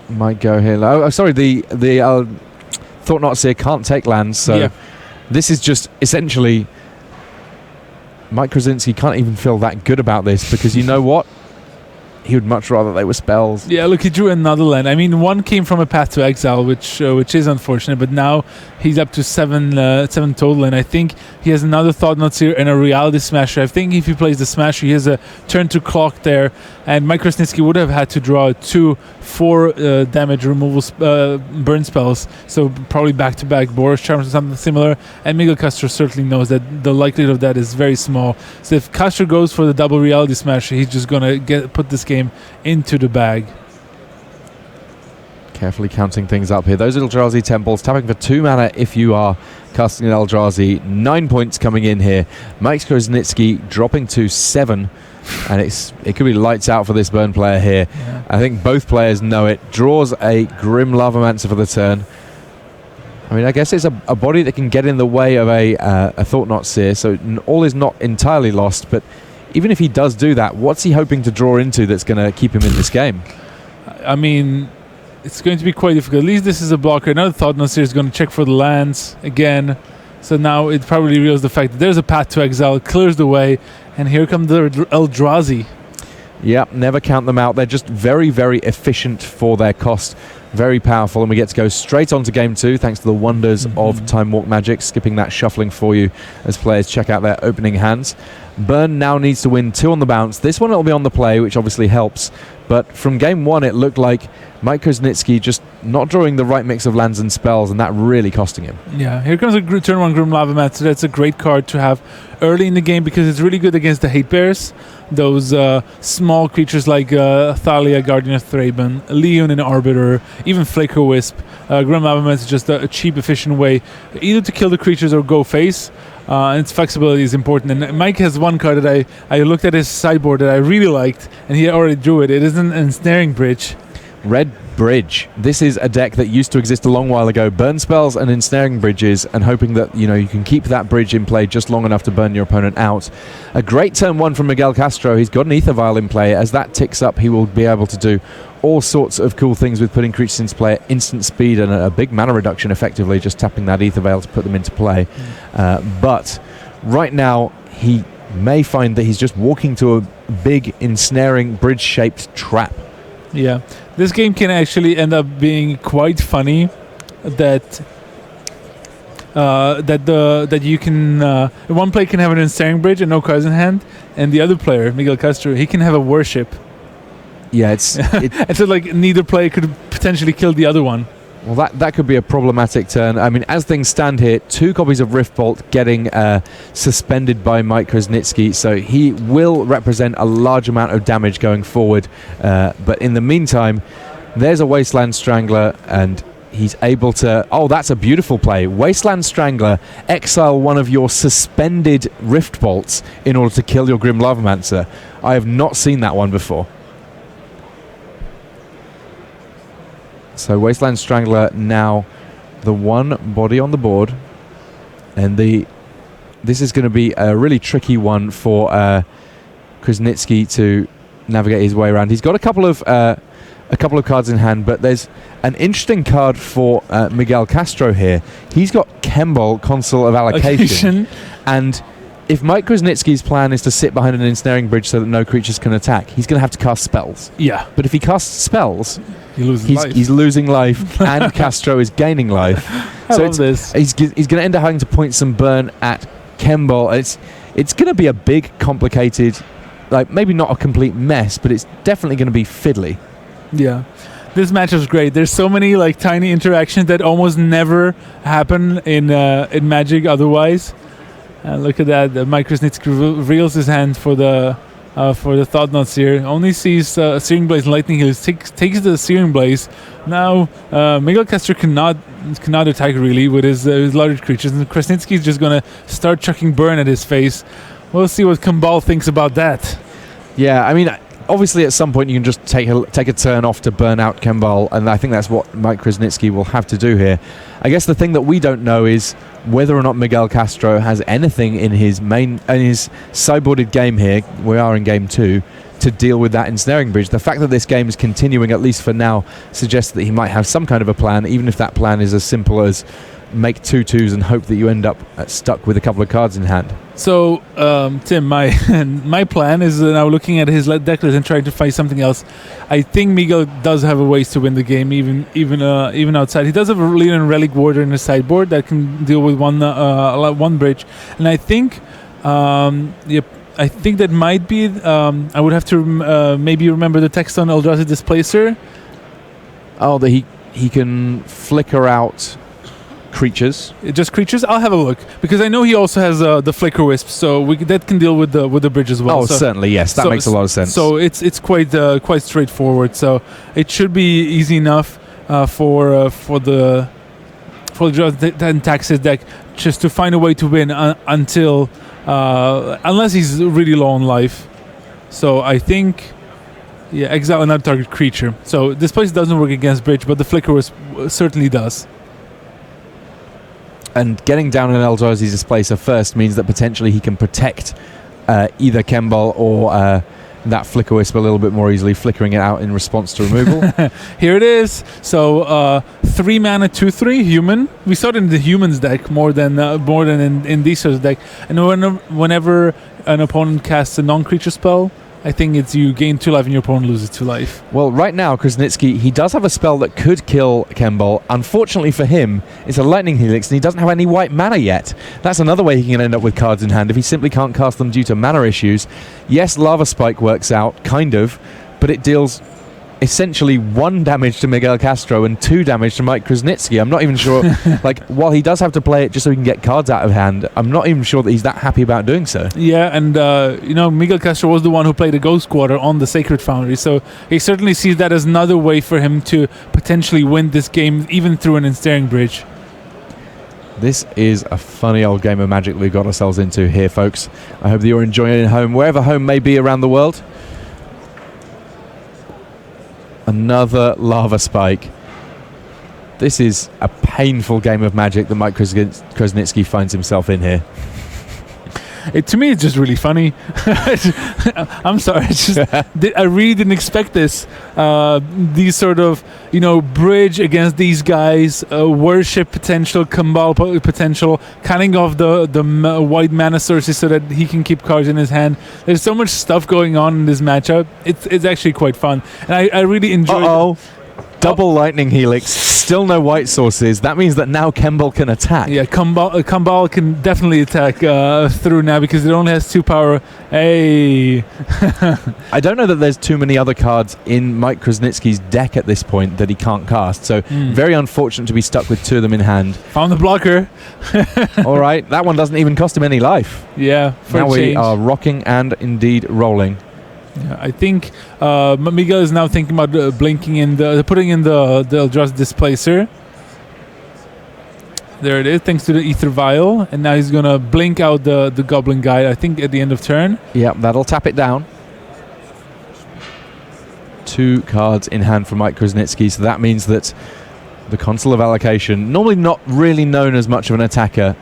S1: might go here. Oh, sorry, the Thought Not Seer can't take lands, so this is just essentially Mike Krasnitski can't even feel that good about this, because you know what? He would much rather they were spells. Yeah,
S2: look, he drew another land. I mean, one came from a Path to Exile, which is unfortunate, but now he's up to 7 total, and I think he has another Thought Not Seer and a Reality Smasher. I think if he plays the Smasher, he has a turn to clock there, and Mike Krasnitski would have had to draw 2 4 damage removal burn spells, so probably back-to-back Boros Charms or something similar, and Miguel Castro certainly knows that the likelihood of that is very small. So if Castro goes for the double Reality Smasher, he's just going to put this game into the bag.
S1: Carefully counting things up here. Those Eldrazi temples tapping for 2 mana if you are casting an Eldrazi. 9 points coming in here. Mike Krasnitski dropping to 7, and it could be lights out for this burn player here. Yeah. I think both players know it. Draws a Grim Lavamancer for the turn. I mean, I guess it's a body that can get in the way of a Thought Not Seer, so all is not entirely lost, but even if he does do that, what's he hoping to draw into that's going to keep him in this game?
S2: I mean, it's going to be quite difficult. At least this is a blocker. Another Thought Not Seer is going to check for the lands again. So now it probably reveals the fact that there's a Path to Exile, clears the way, and here comes the Eldrazi.
S1: Yeah, never count them out. They're just very, very efficient for their cost. Very powerful, and we get to go straight on to game 2 thanks to the wonders of Time Walk Magic, skipping that shuffling for you as players check out their opening hands. Burn now needs to win 2 on the bounce. This one will be on the play, which obviously helps, but from game 1 it looked like Mike Krasnitski just not drawing the right mix of lands and spells, and that really costing him. Yeah,
S2: here comes a turn 1 Grim Lavamancer. That's a great card to have early in the game because it's really good against the Hate Bears. Those small creatures like Thalia, Guardian of Thraben, Lyon and Arbiter, even Flicker Wisp. Grim Lavamancer is just a cheap, efficient way either to kill the creatures or go face. And its flexibility is important. And Mike has one card that I looked at his sideboard that I really liked, and he already drew it. It is an Ensnaring Bridge.
S1: Red Bridge. This is a deck that used to exist a long while ago. Burn spells and ensnaring bridges, and hoping that you can keep that bridge in play just long enough to burn your opponent out. A great turn 1 from Miguel Castro. He's got an Ether Vial in play. As that ticks up, he will be able to do all sorts of cool things with putting creatures into play at instant speed and a big mana reduction, effectively just tapping that Ether Vial to put them into play. But right now he may find that he's just walking to a big ensnaring bridge shaped trap.
S2: Yeah, this game can actually end up being quite funny. That you can one player can have an ensnaring bridge and no cards in hand, and the other player, Miguel Castro, he can have a worship.
S1: Yeah,
S2: and so like neither player could potentially kill the other one.
S1: Well, that could be a problematic turn. I mean, as things stand here, 2 copies of Riftbolt getting suspended by Mike Krasnitski, so he will represent a large amount of damage going forward. But in the meantime, there's a Wasteland Strangler, and he's able to... Oh, that's a beautiful play. Wasteland Strangler, exile one of your suspended Riftbolts in order to kill your Grim Lavamancer. I have not seen that one before. So Wasteland Strangler now the one body on the board, and this is going to be a really tricky one for Krasnitski to navigate his way around. He's got a couple of cards in hand, but there's an interesting card for Miguel Castro here. He's got Kembol, Consul of Allocation, and if Mike Krasnitski's plan is to sit behind an ensnaring bridge so that no creatures can attack, he's going to have to cast spells.
S2: Yeah.
S1: But if he casts spells,
S2: he's
S1: losing life, and Castro is gaining life.
S2: I love this.
S1: He's going to end up having to point some burn at Kembol. It's going to be a big, complicated like maybe not a complete mess, but it's definitely going to be fiddly.
S2: Yeah. This match was great. There's so many like tiny interactions that almost never happen in Magic otherwise. Look at that. Mike Krasnitski reveals his hand for the Thought Knots here. Only sees Searing Blaze and Lightning Heels. Takes the Searing Blaze. Now Miguel Castro cannot attack really with his larger creatures. And Krasnitski is just going to start chucking burn at his face. We'll see what Kambal thinks about that.
S1: Yeah, I mean, obviously at some point you can just take a turn off to burn out Kambal, and I think that's what Mike Krasnitski will have to do here. I guess the thing that we don't know is whether or not Miguel Castro has anything in his sideboarded game here, we are in game 2, to deal with that ensnaring bridge. The fact that this game is continuing, at least for now, suggests that he might have some kind of a plan, even if that plan is as simple as make 2/2s and hope that you end up stuck with a couple of cards in hand.
S2: So, Tim, my plan is now looking at his deck list and trying to find something else. I think Miguel does have a ways to win the game, even outside. He does have a Leon Relic Warder in his sideboard that can deal with one bridge, and I think, I think that might be. I would have to maybe remember the text on Eldrazi Displacer.
S1: Oh, that he can flicker out creatures.
S2: Just creatures? I'll have a look because I know he also has the Flicker Wisp, so that can deal with the bridge as well.
S1: Oh, so certainly, yes, that makes a lot of sense.
S2: So it's quite straightforward. So it should be easy enough for the Taxis deck just to find a way to win until unless he's really low on life. So I think. Yeah, exile another target creature. So this place doesn't work against bridge, but the Flicker Wisp certainly does.
S1: And getting down an Eldrazi Displacer first means that potentially he can protect either Kambal or that Flicker Wisp a little bit more easily, flickering it out in response to removal.
S2: Here it is. So 3 mana 2/3 human. We saw it in the humans deck more than in Diesel's deck. And whenever an opponent casts a non-creature spell, I think it's you gain 2 life and your opponent loses 2 life.
S1: Well, right now, Krasnitski, he does have a spell that could kill Kambal. Unfortunately for him, it's a Lightning Helix, and he doesn't have any white mana yet. That's another way he can end up with cards in hand if he simply can't cast them due to mana issues. Yes, Lava Spike works out, kind of, but it deals essentially 1 damage to Miguel Castro and 2 damage to Mike Krasnitski. I'm not even sure, while he does have to play it just so he can get cards out of hand, I'm not even sure that he's that happy about doing so.
S2: Yeah, and Miguel Castro was the one who played the Ghost Quarter on the Sacred Foundry, so he certainly sees that as another way for him to potentially win this game, even through an Ensnaring Bridge.
S1: This is a funny old game of Magic we've got ourselves into here, folks. I hope that you're enjoying it at home, wherever home may be around the world. Another Lava Spike. This is a painful game of Magic that Mike Krasnitski finds himself in here.
S2: To me, it's just really funny. I'm sorry. I really didn't expect this. These sort of, bridge against these guys, worship potential, Kambal potential, cutting off the white mana sources so that he can keep cards in his hand. There's so much stuff going on in this matchup. It's actually quite fun. And I really enjoy
S1: Double Lightning Helix, still no white sources. That means that now Kambal can attack.
S2: Yeah, Kambal can definitely attack through now because it only has 2 power. Hey!
S1: I don't know that there's too many other cards in Mike Krasnitski's deck at this point that he can't cast, so very unfortunate to be stuck with 2 of them in hand.
S2: Found the blocker.
S1: All right, that one doesn't even cost him any life.
S2: Yeah, for
S1: now
S2: a change.
S1: We are rocking and indeed rolling.
S2: Yeah, I think Miguel is now thinking about putting in the Eldrazi Displacer. There it is, thanks to the Ether Vial, and now he's gonna blink out the Goblin Guide. I think at the end of turn.
S1: Yeah, that'll tap it down. 2 cards in hand for Mike Krasnitski, so that means that the Consul of Allocation, normally not really known as much of an attacker,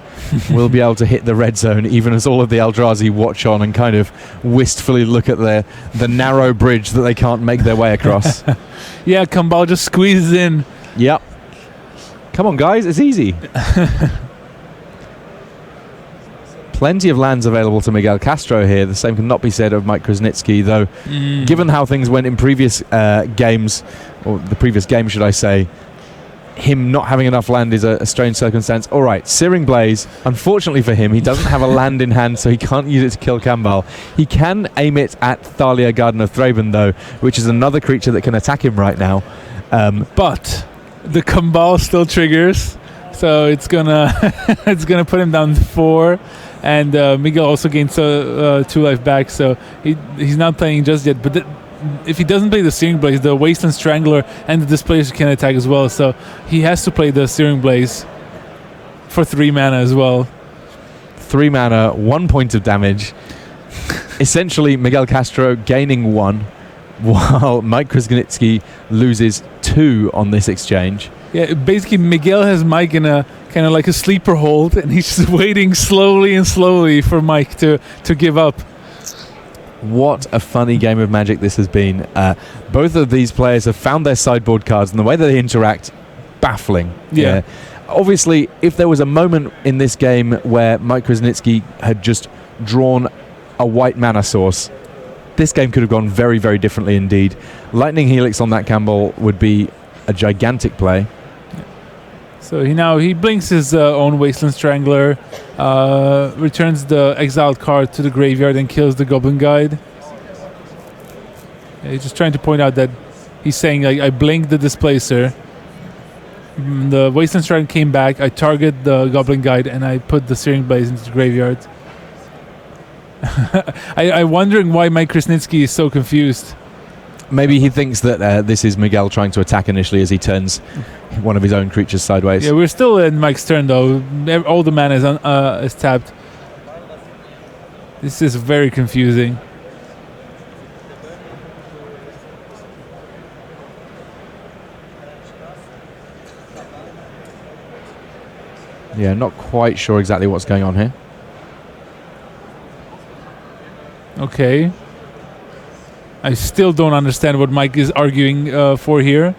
S1: will be able to hit the red zone, even as all of the Eldrazi watch on and kind of wistfully look at the narrow bridge that they can't make their way across.
S2: Yeah, Kambal just squeezes in.
S1: Yep. Come on, guys, it's easy. Plenty of lands available to Miguel Castro here. The same cannot be said of Mike Krasnitski, though, given how things went in previous games, or the previous game, should I say, him not having enough land is a strange circumstance. All right, Searing Blaze. Unfortunately for him, he doesn't have a land in hand, so he can't use it to kill Kambal. He can aim it at Thalia, Garden of Thraben, though, which is another creature that can attack him right now.
S2: But the Kambal still triggers, so it's gonna it's gonna put him down 4, and Miguel also gains 2 life back, so he's not playing just yet. But if he doesn't play the Searing Blaze, the Wasteland Strangler and the Displacer can attack as well, so he has to play the Searing Blaze for 3 mana as well.
S1: 3 mana, 1 point of damage. Essentially, Miguel Castro gaining 1, while Mike Krasnitski loses 2 on this exchange.
S2: Yeah, basically Miguel has Mike in a kind of like a sleeper hold, and he's just waiting slowly for Mike to give up.
S1: What a funny game of Magic this has been. Both of these players have found their sideboard cards, and the way that they interact, baffling.
S2: Yeah.
S1: Obviously, if there was a moment in this game where Mike Krasnitski had just drawn a white mana source, this game could have gone very, very differently indeed. Lightning Helix on that Campbell would be a gigantic play.
S2: So he blinks his own Wasteland Strangler, returns the exiled card to the graveyard and kills the Goblin Guide. He's just trying to point out that he's saying, I blinked the Displacer. The Wasteland Strangler came back, I target the Goblin Guide, and I put the Searing Blaze into the graveyard. I'm wondering why Mike Krasnitski is so confused.
S1: Maybe he thinks that this is Miguel trying to attack initially as he turns one of his own creatures sideways.
S2: Yeah, we're still in Mike's turn though. All the mana is tapped. This is very confusing.
S1: Yeah, not quite sure exactly what's going on here. Okay.
S2: I still don't understand what Mike is arguing for here.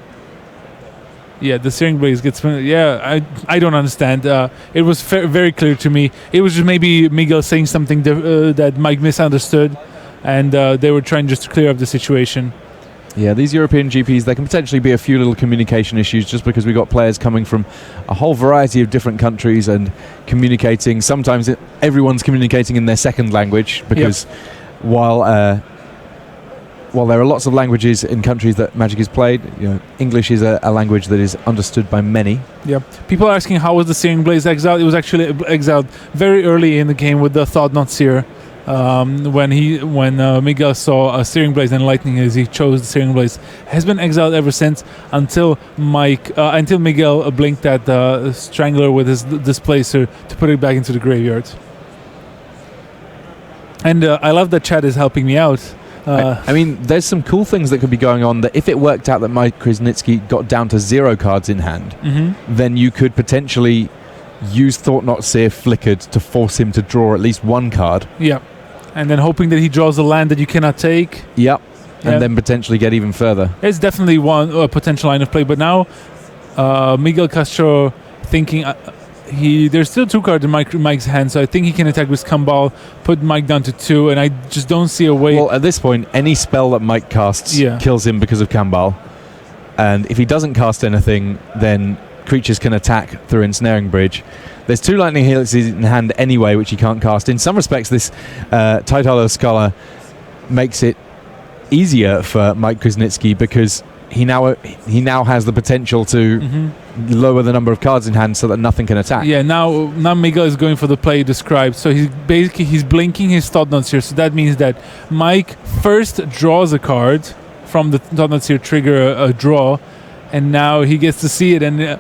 S2: Yeah, the Searing Blaze gets... Yeah, I don't understand. It was very clear to me. It was just maybe Miguel saying something that Mike misunderstood, and they were trying just to clear up the situation.
S1: Yeah, these European GPs, there can potentially be a few little communication issues just because we've got players coming from a whole variety of different countries and communicating. Sometimes everyone's communicating in their second language because while there are lots of languages in countries that Magic is played, English is a language that is understood by many.
S2: Yeah. People are asking how was the Searing Blaze exiled? It was actually exiled very early in the game with the Thought Not Seer. When Miguel saw a Searing Blaze and Lightning as he chose the Searing Blaze, has been exiled ever since until Miguel blinked at the Strangler with his Displacer to put it back into the graveyard. And I love that chat is helping me out.
S1: I mean, there's some cool things that could be going on that if it worked out that Mike Krasnitski got down to 0 cards in hand, then you could potentially use Thought Not Seer flickered to force him to draw at least 1 card.
S2: Yeah. And then hoping that he draws a land that you cannot take.
S1: Yep. And then potentially get even further.
S2: It's definitely one potential line of play, but now Miguel Castro thinking... there's still 2 cards in Mike's hand, so I think he can attack with Kambal, put Mike down to 2, and I just don't see a way.
S1: Well, at this point, any spell that Mike casts kills him because of Kambal. And if he doesn't cast anything, then creatures can attack through Ensnaring Bridge. There's 2 Lightning Helixes in hand anyway, which he can't cast. In some respects, this Tidal Scholar makes it easier for Mike Krasnitski because he now has the potential to lower the number of cards in hand so that nothing can attack.
S2: Yeah, now Miguel is going for the play described. So he's blinking his Thought Not Seer. So that means that Mike first draws a card from the Thought Not Seer trigger a draw, and now he gets to see it, and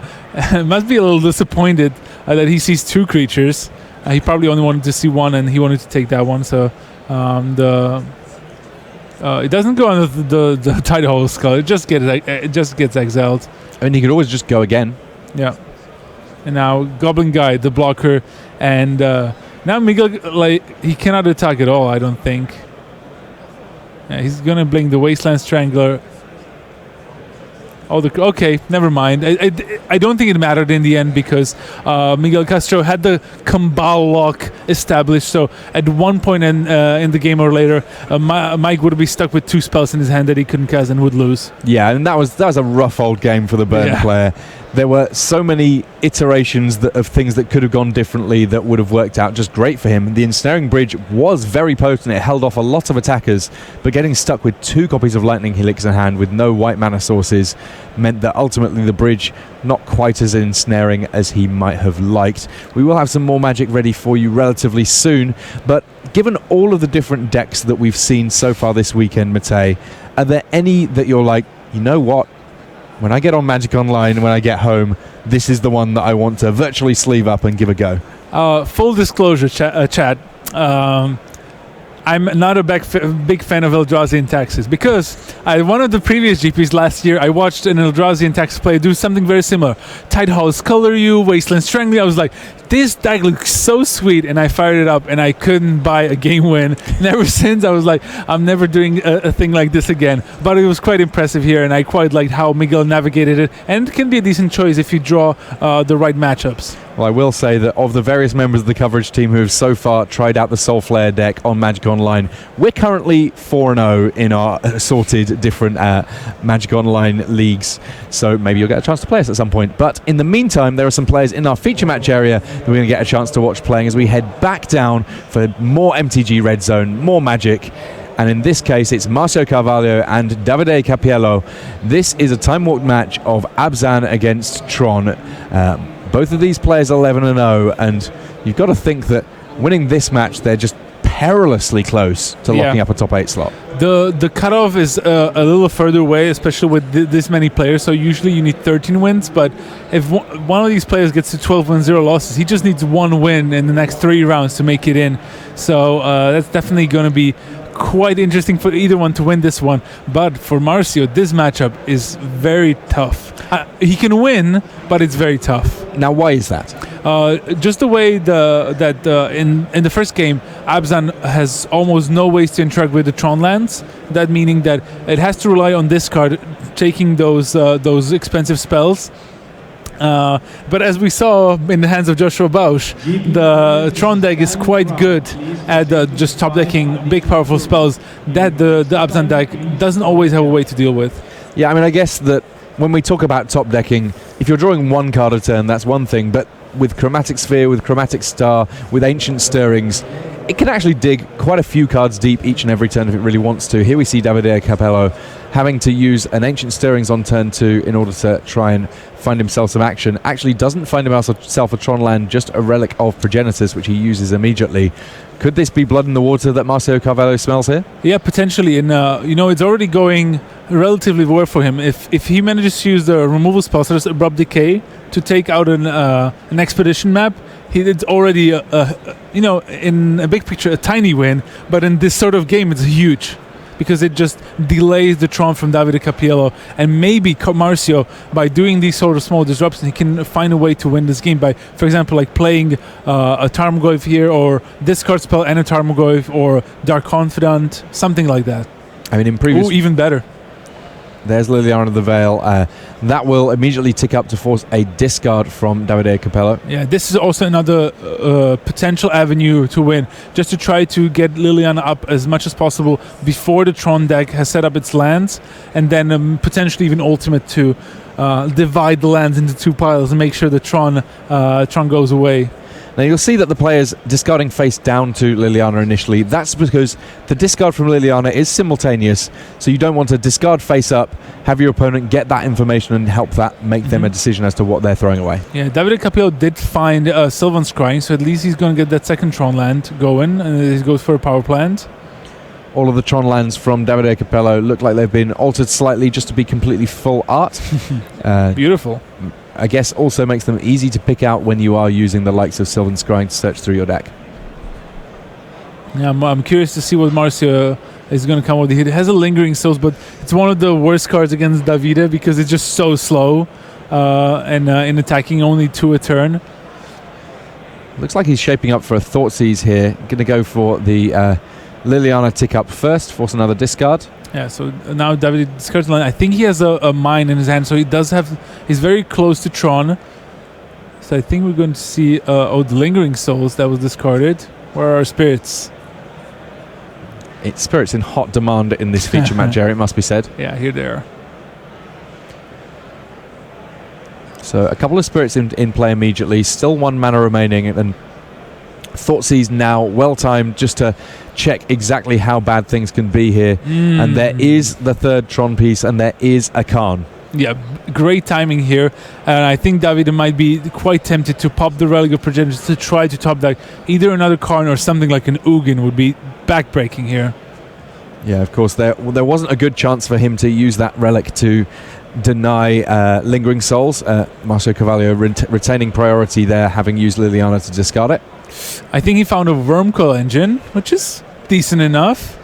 S2: must be a little disappointed that he sees 2 creatures. He probably only wanted to see 1, and he wanted to take that one. So it doesn't go on the Tidal Skull. It just gets exiled.
S1: I mean, he could always just go again.
S2: Yeah. And now Goblin Guide, the blocker, and now Miguel, he cannot attack at all, I don't think. Yeah, he's gonna blink the Wasteland Strangler. Okay, never mind. I don't think it mattered in the end because Miguel Castro had the Kambal lock established. So at one point in the game or later, Mike would be stuck with 2 spells in his hand that he couldn't cast and would lose.
S1: Yeah, and that was a rough old game for the Burn player. there were so many iterations of things that could have gone differently that would have worked out just great for him. The Ensnaring Bridge was very potent. It held off a lot of attackers, but getting stuck with 2 copies of Lightning Helix in hand with no white mana sources meant that ultimately the bridge not quite as ensnaring as he might have liked. We will have some more Magic ready for you relatively soon, but given all of the different decks that we've seen so far this weekend, Matej, are there any that you're like, you know what? When I get on Magic Online, when I get home, this is the one that I want to virtually sleeve up and give a go.
S2: Full disclosure, chat. I'm not a big fan of Eldrazi in Taxes because one of the previous GPs last year, I watched an Eldrazi in Taxes player do something very similar. Tidehalls Color You, Wasteland Strangling. I was like, this deck looks so sweet, and I fired it up, and I couldn't buy a game win. And ever since, I was like, I'm never doing a thing like this again. But it was quite impressive here, and I quite liked how Miguel navigated it, and it can be a decent choice if you draw the right matchups.
S1: Well, I will say that of the various members of the coverage team who have so far tried out the Soulflare deck on Magic Online, we're currently 4-0 in our assorted different Magic Online leagues. So maybe you'll get a chance to play us at some point. But in the meantime, there are some players in our feature match area that we're going to get a chance to watch playing as we head back down for more MTG Red Zone, more Magic. And in this case, it's Marcio Carvalho and Davide Cappiello. This is a time-walked match of Abzan against Tron. Both of these players 11-0, and you've got to think that winning this match, they're just perilously close to locking up a top 8 slot.
S2: The cutoff is a little further away, especially with this many players. So usually you need 13 wins, but if one of these players gets to 12 wins, 0 losses, he just needs 1 win in the next 3 rounds to make it in. So that's definitely going to be quite interesting for either one to win this one. But for Marcio, this matchup is very tough. He can win, but it's very tough.
S1: Now, why is that?
S2: Just the way in the first game, Abzan has almost no ways to interact with the Tron lands. That meaning that it has to rely on this card taking those expensive spells. But as we saw in the hands of Joshua Bausch, the Tron deck is quite good at just top decking big powerful spells that the Abzan deck doesn't always have a way to deal with.
S1: Yeah, I mean, I guess that when we talk about top decking, if you're drawing 1 card a turn, that's one thing, but with Chromatic Sphere, with Chromatic Star, with Ancient Stirrings, it can actually dig quite a few cards deep each and every turn if it really wants to. Here we see Davide Cappiello having to use an Ancient Stirrings on turn 2 in order to try and find himself some action. Actually doesn't find himself a Tron land, just a Relic of Progenitus, which he uses immediately. Could this be blood in the water that Marcio Carvalho smells here? Yeah,
S2: potentially. And, it's already going relatively well for him. If he manages to use the removal spell, such as Abrupt Decay, to take out an Expedition map, it's already, in a big picture, a tiny win. But in this sort of game, it's huge, because it just delays the Tron from Davide Cappiello. And maybe Marcio, by doing these sort of small disruptions, he can find a way to win this game by, for example, like playing a Tarmogoyf here, or discard spell and a Tarmogoyf, or Dark Confidant, something like that.
S1: I mean, in previous...
S2: Ooh, even better.
S1: There's Liliana the Veil. That will immediately tick up to force a discard from Davide Cappiello.
S2: Yeah, this is also another potential avenue to win, just to try to get Liliana up as much as possible before the Tron deck has set up its lands, and then potentially even ultimate to divide the lands into 2 piles and make sure the Tron goes away.
S1: Now you'll see that the player's discarding face down to Liliana initially. That's because the discard from Liliana is simultaneous, so you don't want to discard face up, have your opponent get that information and help that make them a decision as to what they're throwing away.
S2: Yeah, Davide Cappiello did find Sylvan Scrying, so at least he's going to get that second Tron land going, and he goes for a power plant.
S1: All of the Tron lands from Davide Cappiello look like they've been altered slightly just to be completely full art.
S2: Beautiful.
S1: I guess also makes them easy to pick out when you are using the likes of Sylvan Scrying to search through your deck.
S2: Yeah, I'm curious to see what Marcio is going to come with. He has a Lingering Souls, but it's one of the worst cards against Davide because it's just so slow and in attacking only 2 a turn.
S1: Looks like he's shaping up for a Thoughtseize here. Going to go for the Liliana tick up first, force another discard.
S2: Yeah, so now Davide discards the line. I think he has a mine in his hand, so he's very close to Tron. So I think we're going to see the Lingering Souls that was discarded. Where are our spirits?
S1: It's spirits in hot demand in this feature match area, it must be said.
S2: Yeah, here they are.
S1: So a couple of spirits in play immediately. Still 1 mana remaining, and Thoughtseize now well timed just to check exactly how bad things can be here. And there is the 3rd Tron piece, and there is a Khan.
S2: Yeah, great timing here, and I think Davide might be quite tempted to pop the Relic of Progenitus to try to top deck either another Karn or something like an Ugin would be backbreaking here.
S1: Yeah, of course, there wasn't a good chance for him to use that Relic to deny Lingering Souls. Marcio Carvalho retaining priority there, having used Liliana to discard it.
S2: I think he found a Wormcoil engine, which is decent enough.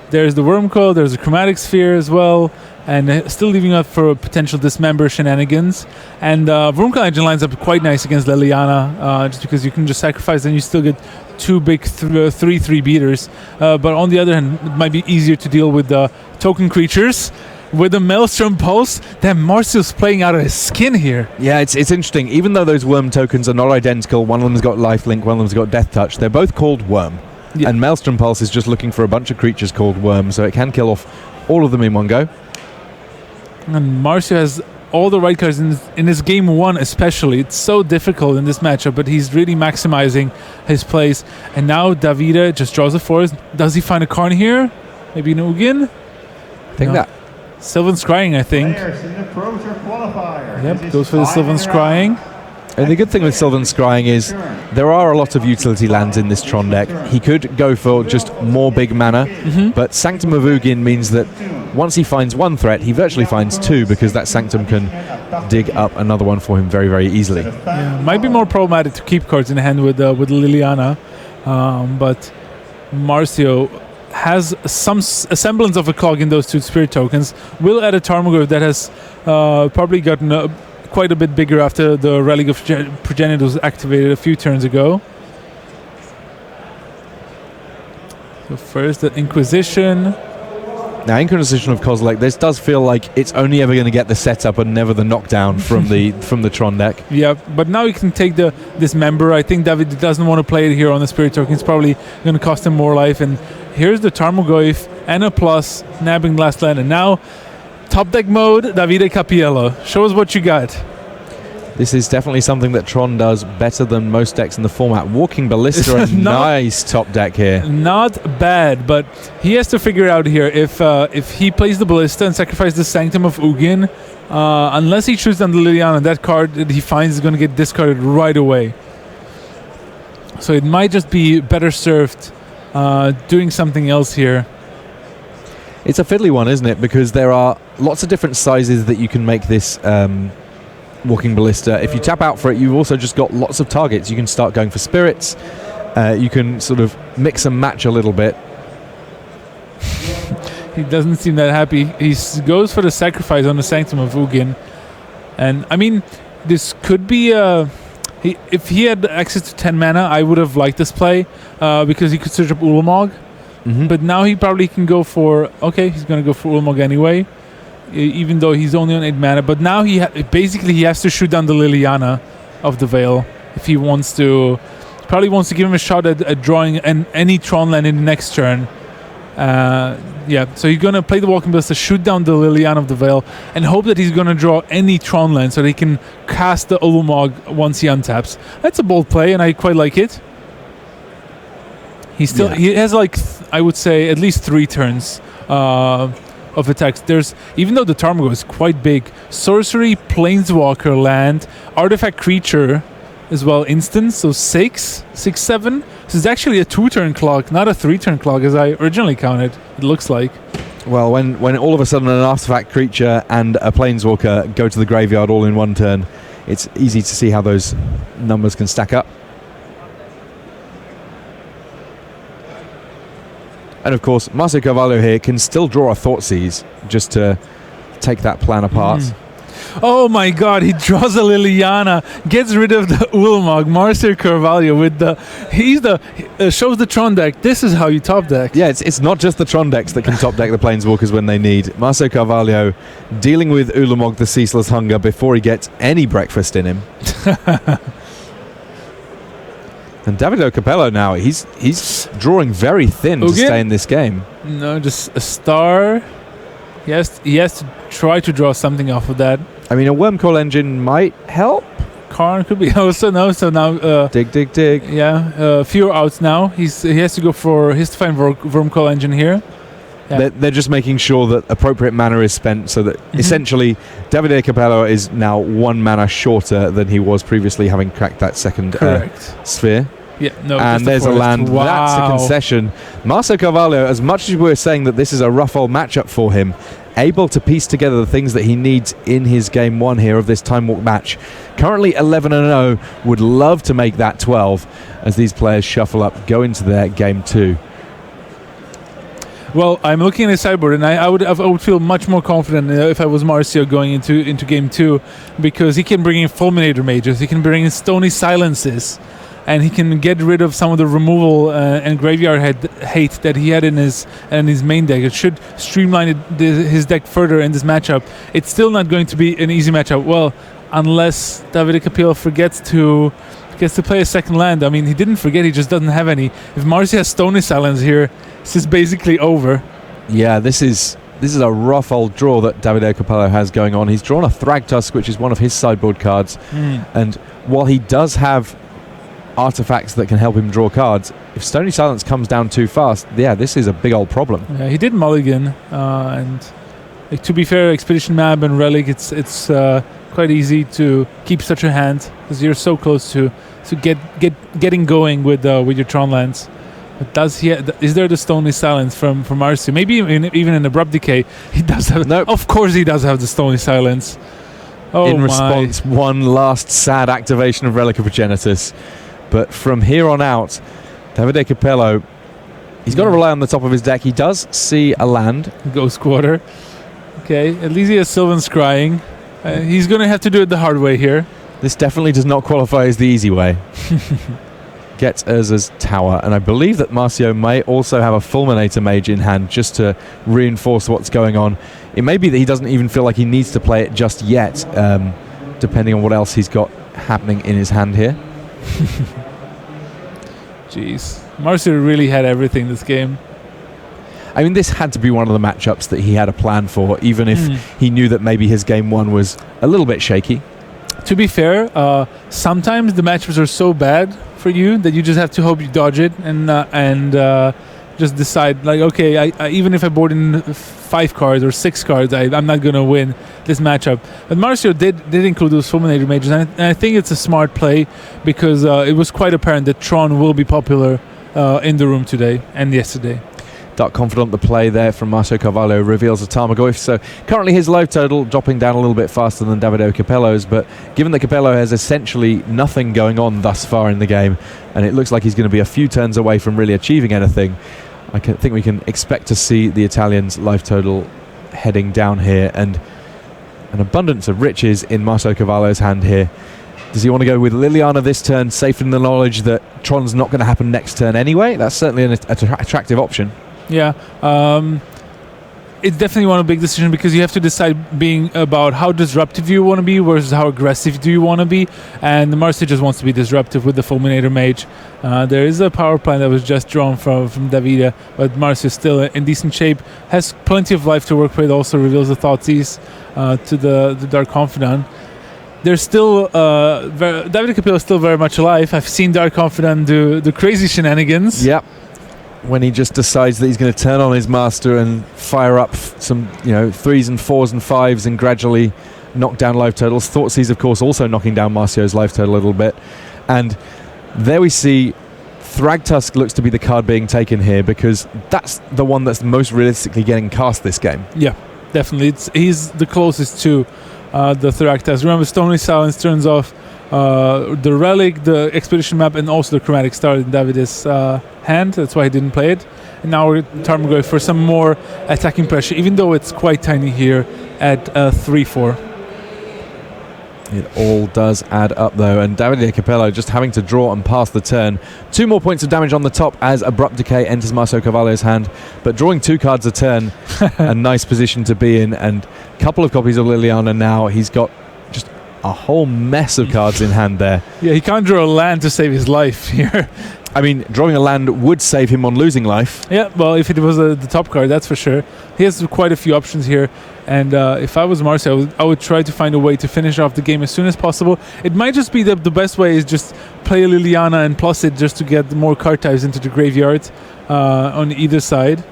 S2: There's the Wormcoil, there's a Chromatic Sphere as well, and still leaving up for potential Dismember shenanigans. And Wormcoil engine lines up quite nice against Liliana, just because you can just sacrifice and you still get 2 big 3/3 beaters. But on the other hand, it might be easier to deal with the token creatures. With the Maelstrom Pulse, then Marcio's playing out of his skin here.
S1: Yeah, it's interesting. Even though those Worm tokens are not identical, one of them's got Lifelink, one of them's got Death Touch, they're both called Worm. Yeah. And Maelstrom Pulse is just looking for a bunch of creatures called Worm, so it can kill off all of them in one go.
S2: And Marcio has all the right cards in his game 1 especially. It's so difficult in this matchup, but he's really maximizing his plays. And now Davide just draws a forest. Does he find a Karn here? Maybe an Ugin?
S1: I think that.
S2: Sylvan Scrying, I think. Yep, goes for the Sylvan Scrying.
S1: And the good thing with Sylvan Scrying is there are a lot of utility lands in this Tron deck. He could go for just more big mana, but Sanctum of Ugin means that once he finds 1 threat, he virtually finds 2, because that Sanctum can dig up another one for him very, very easily.
S2: Yeah, might be more problematic to keep cards in hand with Liliana, but Marcio has some semblance of a clog in those 2 spirit tokens. Will add a Tarmogoyf that has probably gotten quite a bit bigger after the Relic of Progenitus was activated a few turns ago. So first the Inquisition.
S1: Now, Inquisition of Kozilek, this does feel like it's only ever going to get the setup and never the knockdown from the Tron deck.
S2: Yeah, but now you can take Dismember. I think Davide doesn't want to play it here on the Spirit Token. It's probably going to cost him more life. And here's the Tarmogoyf and a plus, nabbing last land. And now, top deck mode, Davide Cappiello. Show us what you got.
S1: This is definitely something that Tron does better than most decks in the format. Walking Ballista, a nice top deck here.
S2: Not bad, but he has to figure out here if he plays the Ballista and sacrifices the Sanctum of Ugin, unless he shoots down the Liliana, that card that he finds is going to get discarded right away. So it might just be better served doing something else here.
S1: It's a fiddly one, isn't it? Because there are lots of different sizes that you can make this Walking Ballista. If you tap out for it, you've also just got lots of targets. You can start going for spirits. You can sort of mix and match a little bit.
S2: He doesn't seem that happy. He goes for the sacrifice on the Sanctum of Ugin. And, I mean, this could be if he had access to 10 mana, I would have liked this play because he could search up Ulamog. But now he probably can go for... Okay, he's going to go for Ulamog anyway, even though he's only on 8 mana. But now he has to shoot down the Liliana of the Veil if he wants to. Probably wants to give him a shot at drawing any Tron land in the next turn. Yeah, so he's going to play the Walking Ballista, shoot down the Liliana of the Veil, and hope that he's going to draw any Tron land so that he can cast the Ulamog once he untaps. That's a bold play, and I quite like it. He has, like, I would say, at least 3 turns of attacks. Even though the Tarmogoyf is quite big, sorcery, planeswalker land, artifact creature as well, instance, so 6, 7. This is actually a 2-turn clock, not a 3-turn clock as I originally counted, it looks like.
S1: Well, when all of a sudden an artifact creature and a planeswalker go to the graveyard all in one turn, it's easy to see how those numbers can stack up. And of course, Marcio Carvalho here can still draw a Thoughtseize just to take that plan apart.
S2: Oh my god, he draws a Liliana, gets rid of the Ulamog. Marcio Carvalho with shows the Tron deck. This is how you top deck.
S1: Yeah, it's not just the Tron decks that can top deck the Planeswalkers when they need. Marcio Carvalho dealing with Ulamog the Ceaseless Hunger before he gets any breakfast in him. And Davide Cappiello now, he's drawing very thin to stay in this game. No,
S2: just a star. He has to try to draw something off of that.
S1: I mean, a Wormcoil Engine might help.
S2: Karn could be also no. So now
S1: dig.
S2: Yeah, fewer outs now. He has to go for his to find Wormcoil Engine here. Yeah.
S1: They're just making sure that appropriate mana is spent, so that essentially Davide Cappiello is now 1 mana shorter than he was previously, having cracked that second sphere.
S2: Yeah, no.
S1: And there's a land.
S2: Wow.
S1: That's a concession. Marcio Carvalho, as much as we were saying that this is a rough old matchup for him, able to piece together the things that he needs in his game 1 here of this time walk match. Currently 11-0, would love to make that 12 as these players shuffle up, go into their game 2.
S2: Well, I'm looking at his sideboard, and I would feel much more confident if I was Marcio going into game 2, because he can bring in Fulminator Mages, he can bring in Stony Silences, and he can get rid of some of the removal and graveyard hate that he had in his main deck. It should streamline his deck further in this matchup. It's still not going to be an easy matchup. Well, unless Davide Cappiello forgets to play a second land. I mean, he didn't forget; he just doesn't have any. If Marcio has Stony Silence here, this is basically over.
S1: Yeah, this is a rough old draw that Davide Cappiello has going on. He's drawn a Thragtusk, which is one of his sideboard cards, and while he does have artifacts that can help him draw cards, if Stony Silence comes down too fast, this is a big old problem.
S2: Yeah, he did mulligan, and to be fair, Expedition Map and Relic, it's quite easy to keep such a hand because you're so close to getting going with your Tron lands. But is there the Stony Silence from Marcio? Maybe even in Abrupt Decay, he does have.
S1: Nope.
S2: Of course, he does have the Stony Silence.
S1: In response, one last sad activation of Relic of Progenitus. But from here on out, Davide Cappiello, he's got to rely on the top of his deck. He does see a land.
S2: Ghost Quarter. Okay, at least he has Sylvan Scrying. He's going to have to do it the hard way here.
S1: This definitely does not qualify as the easy way. Gets Urza's Tower, and I believe that Marcio may also have a Fulminator Mage in hand just to reinforce what's going on. It may be that he doesn't even feel like he needs to play it just yet, depending on what else he's got happening in his hand here.
S2: Jeez, Marcio really had everything this game.
S1: I mean, this had to be one of the matchups that he had a plan for, even if he knew that maybe his game 1 was a little bit shaky.
S2: To be fair, sometimes the matchups are so bad for you that you just have to hope you dodge it and just decide, like, okay, I even if I board in 5 cards or 6 cards, I'm not going to win this matchup. But Marcio did include those Fulminator Mages, and I think it's a smart play because it was quite apparent that Tron will be popular in the room today and yesterday.
S1: Dark Confidant, the play there from Marcio Carvalho, reveals a Tarmogoyf. So currently his life total dropping down a little bit faster than Davide Cappiello's, but given that Cappiello has essentially nothing going on thus far in the game, and it looks like he's going to be a few turns away from really achieving anything, I think we can expect to see the Italian's life total heading down here, and an abundance of riches in Marcio Carvalho's hand here. Does he want to go with Liliana this turn, safe in the knowledge that Tron's not going to happen next turn anyway? That's certainly an attractive option. Yeah,
S2: it's definitely one of big decision because you have to decide being about how disruptive you want to be versus how aggressive do you want to be. And Marcio just wants to be disruptive with the Fulminator Mage. There is a power plant that was just drawn from Davide, but Marcio is still in decent shape, has plenty of life to work with, also reveals the Thoughtseize to the Dark Confidant. There's still Davide Cappiello is still very much alive. I've seen Dark Confidant do the crazy shenanigans.
S1: Yep. When he just decides that he's going to turn on his master and fire up some, 3s and 4s and 5s and gradually knock down life totals. Thoughtseize, of course, also knocking down Marcio's life total a little bit. And there we see Thragtusk looks to be the card being taken here because that's the one that's most realistically getting cast this game.
S2: Yeah, definitely. He's the closest to the Thragtusk. Remember, Stony Silence turns off the Relic, the Expedition Map, and also the Chromatic Star in Davide's hand. That's why he didn't play it. And now we're going for some more attacking pressure, even though it's quite tiny here at 3-4.
S1: It all does add up, though, and Davide Cappiello just having to draw and pass the turn. 2 more points of damage on the top as Abrupt Decay enters Marcio Carvalho's hand, but drawing 2 cards a turn, a nice position to be in, and a couple of copies of Liliana now. He's got just a whole mess of cards in hand there.
S2: Yeah, he can't draw a land to save his life here.
S1: I mean, drawing a land would save him on losing life.
S2: Yeah, well, if it was the top card, that's for sure. He has quite a few options here, and if I was Marcio, I would try to find a way to finish off the game as soon as possible. It might just be the best way is just play a Liliana and plus it just to get more card types into the graveyard on either side.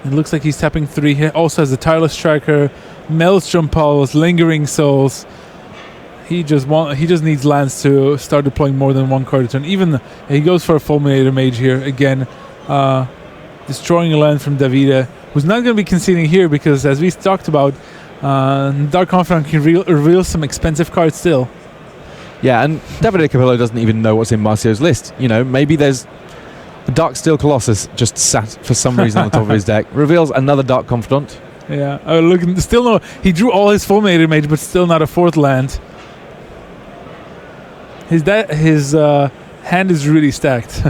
S2: It looks like he's tapping 3. He also has the Tireless Striker, Maelstrom Pulse, Lingering Souls. He just needs lands to start deploying more than one card a turn. Even he goes for a Fulminator Mage here again, destroying a land from Davide, who's not going to be conceding here because, as we talked about, Dark Confidant can reveal some expensive cards still.
S1: Yeah, and Davide Cappiello doesn't even know what's in Marcio's list. You know, maybe there's the Dark Steel Colossus just sat for some reason on the top of his deck. Reveals another Dark Confidant.
S2: Yeah, look, still no. He drew all his Fulminator Mage, but still not a 4th land. His hand is really stacked.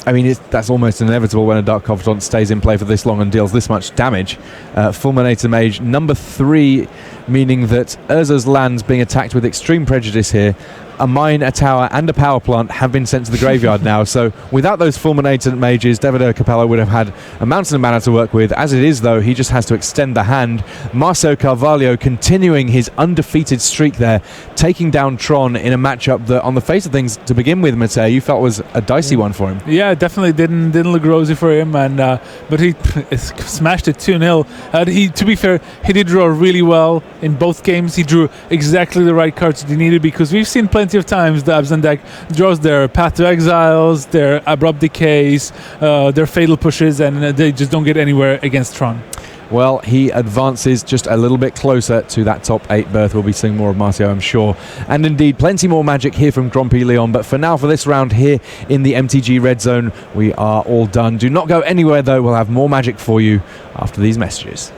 S1: I mean, that's almost inevitable when a Dark Confidant stays in play for this long and deals this much damage. Fulminator Mage, number 3, meaning that Urza's lands being attacked with extreme prejudice here. A mine, a tower, and a power plant have been sent to the graveyard now. So without those Fulminator Mages, Davide Cappiello would have had a mountain of mana to work with. As it is, though, he just has to extend the hand. Marcio Carvalho continuing his undefeated streak there, taking down Tron in a matchup that, on the face of things, to begin with, Matej, you felt was a dicey one for him.
S2: Yeah, definitely didn't look rosy for him, and but he smashed it 2-0. To be fair, he did draw really well in both games. He drew exactly the right cards that he needed, because we've seen plenty of times the Abzan deck draws their Path to Exiles, their Abrupt Decays, their Fatal Pushes, and they just don't get anywhere against Tron.
S1: Well, he advances just a little bit closer to that top 8 berth. We'll be seeing more of Marcio, I'm sure. And indeed, plenty more magic here from Grand Prix Lyon. But for now, for this round here in the MTG Red Zone, we are all done. Do not go anywhere, though. We'll have more magic for you after these messages.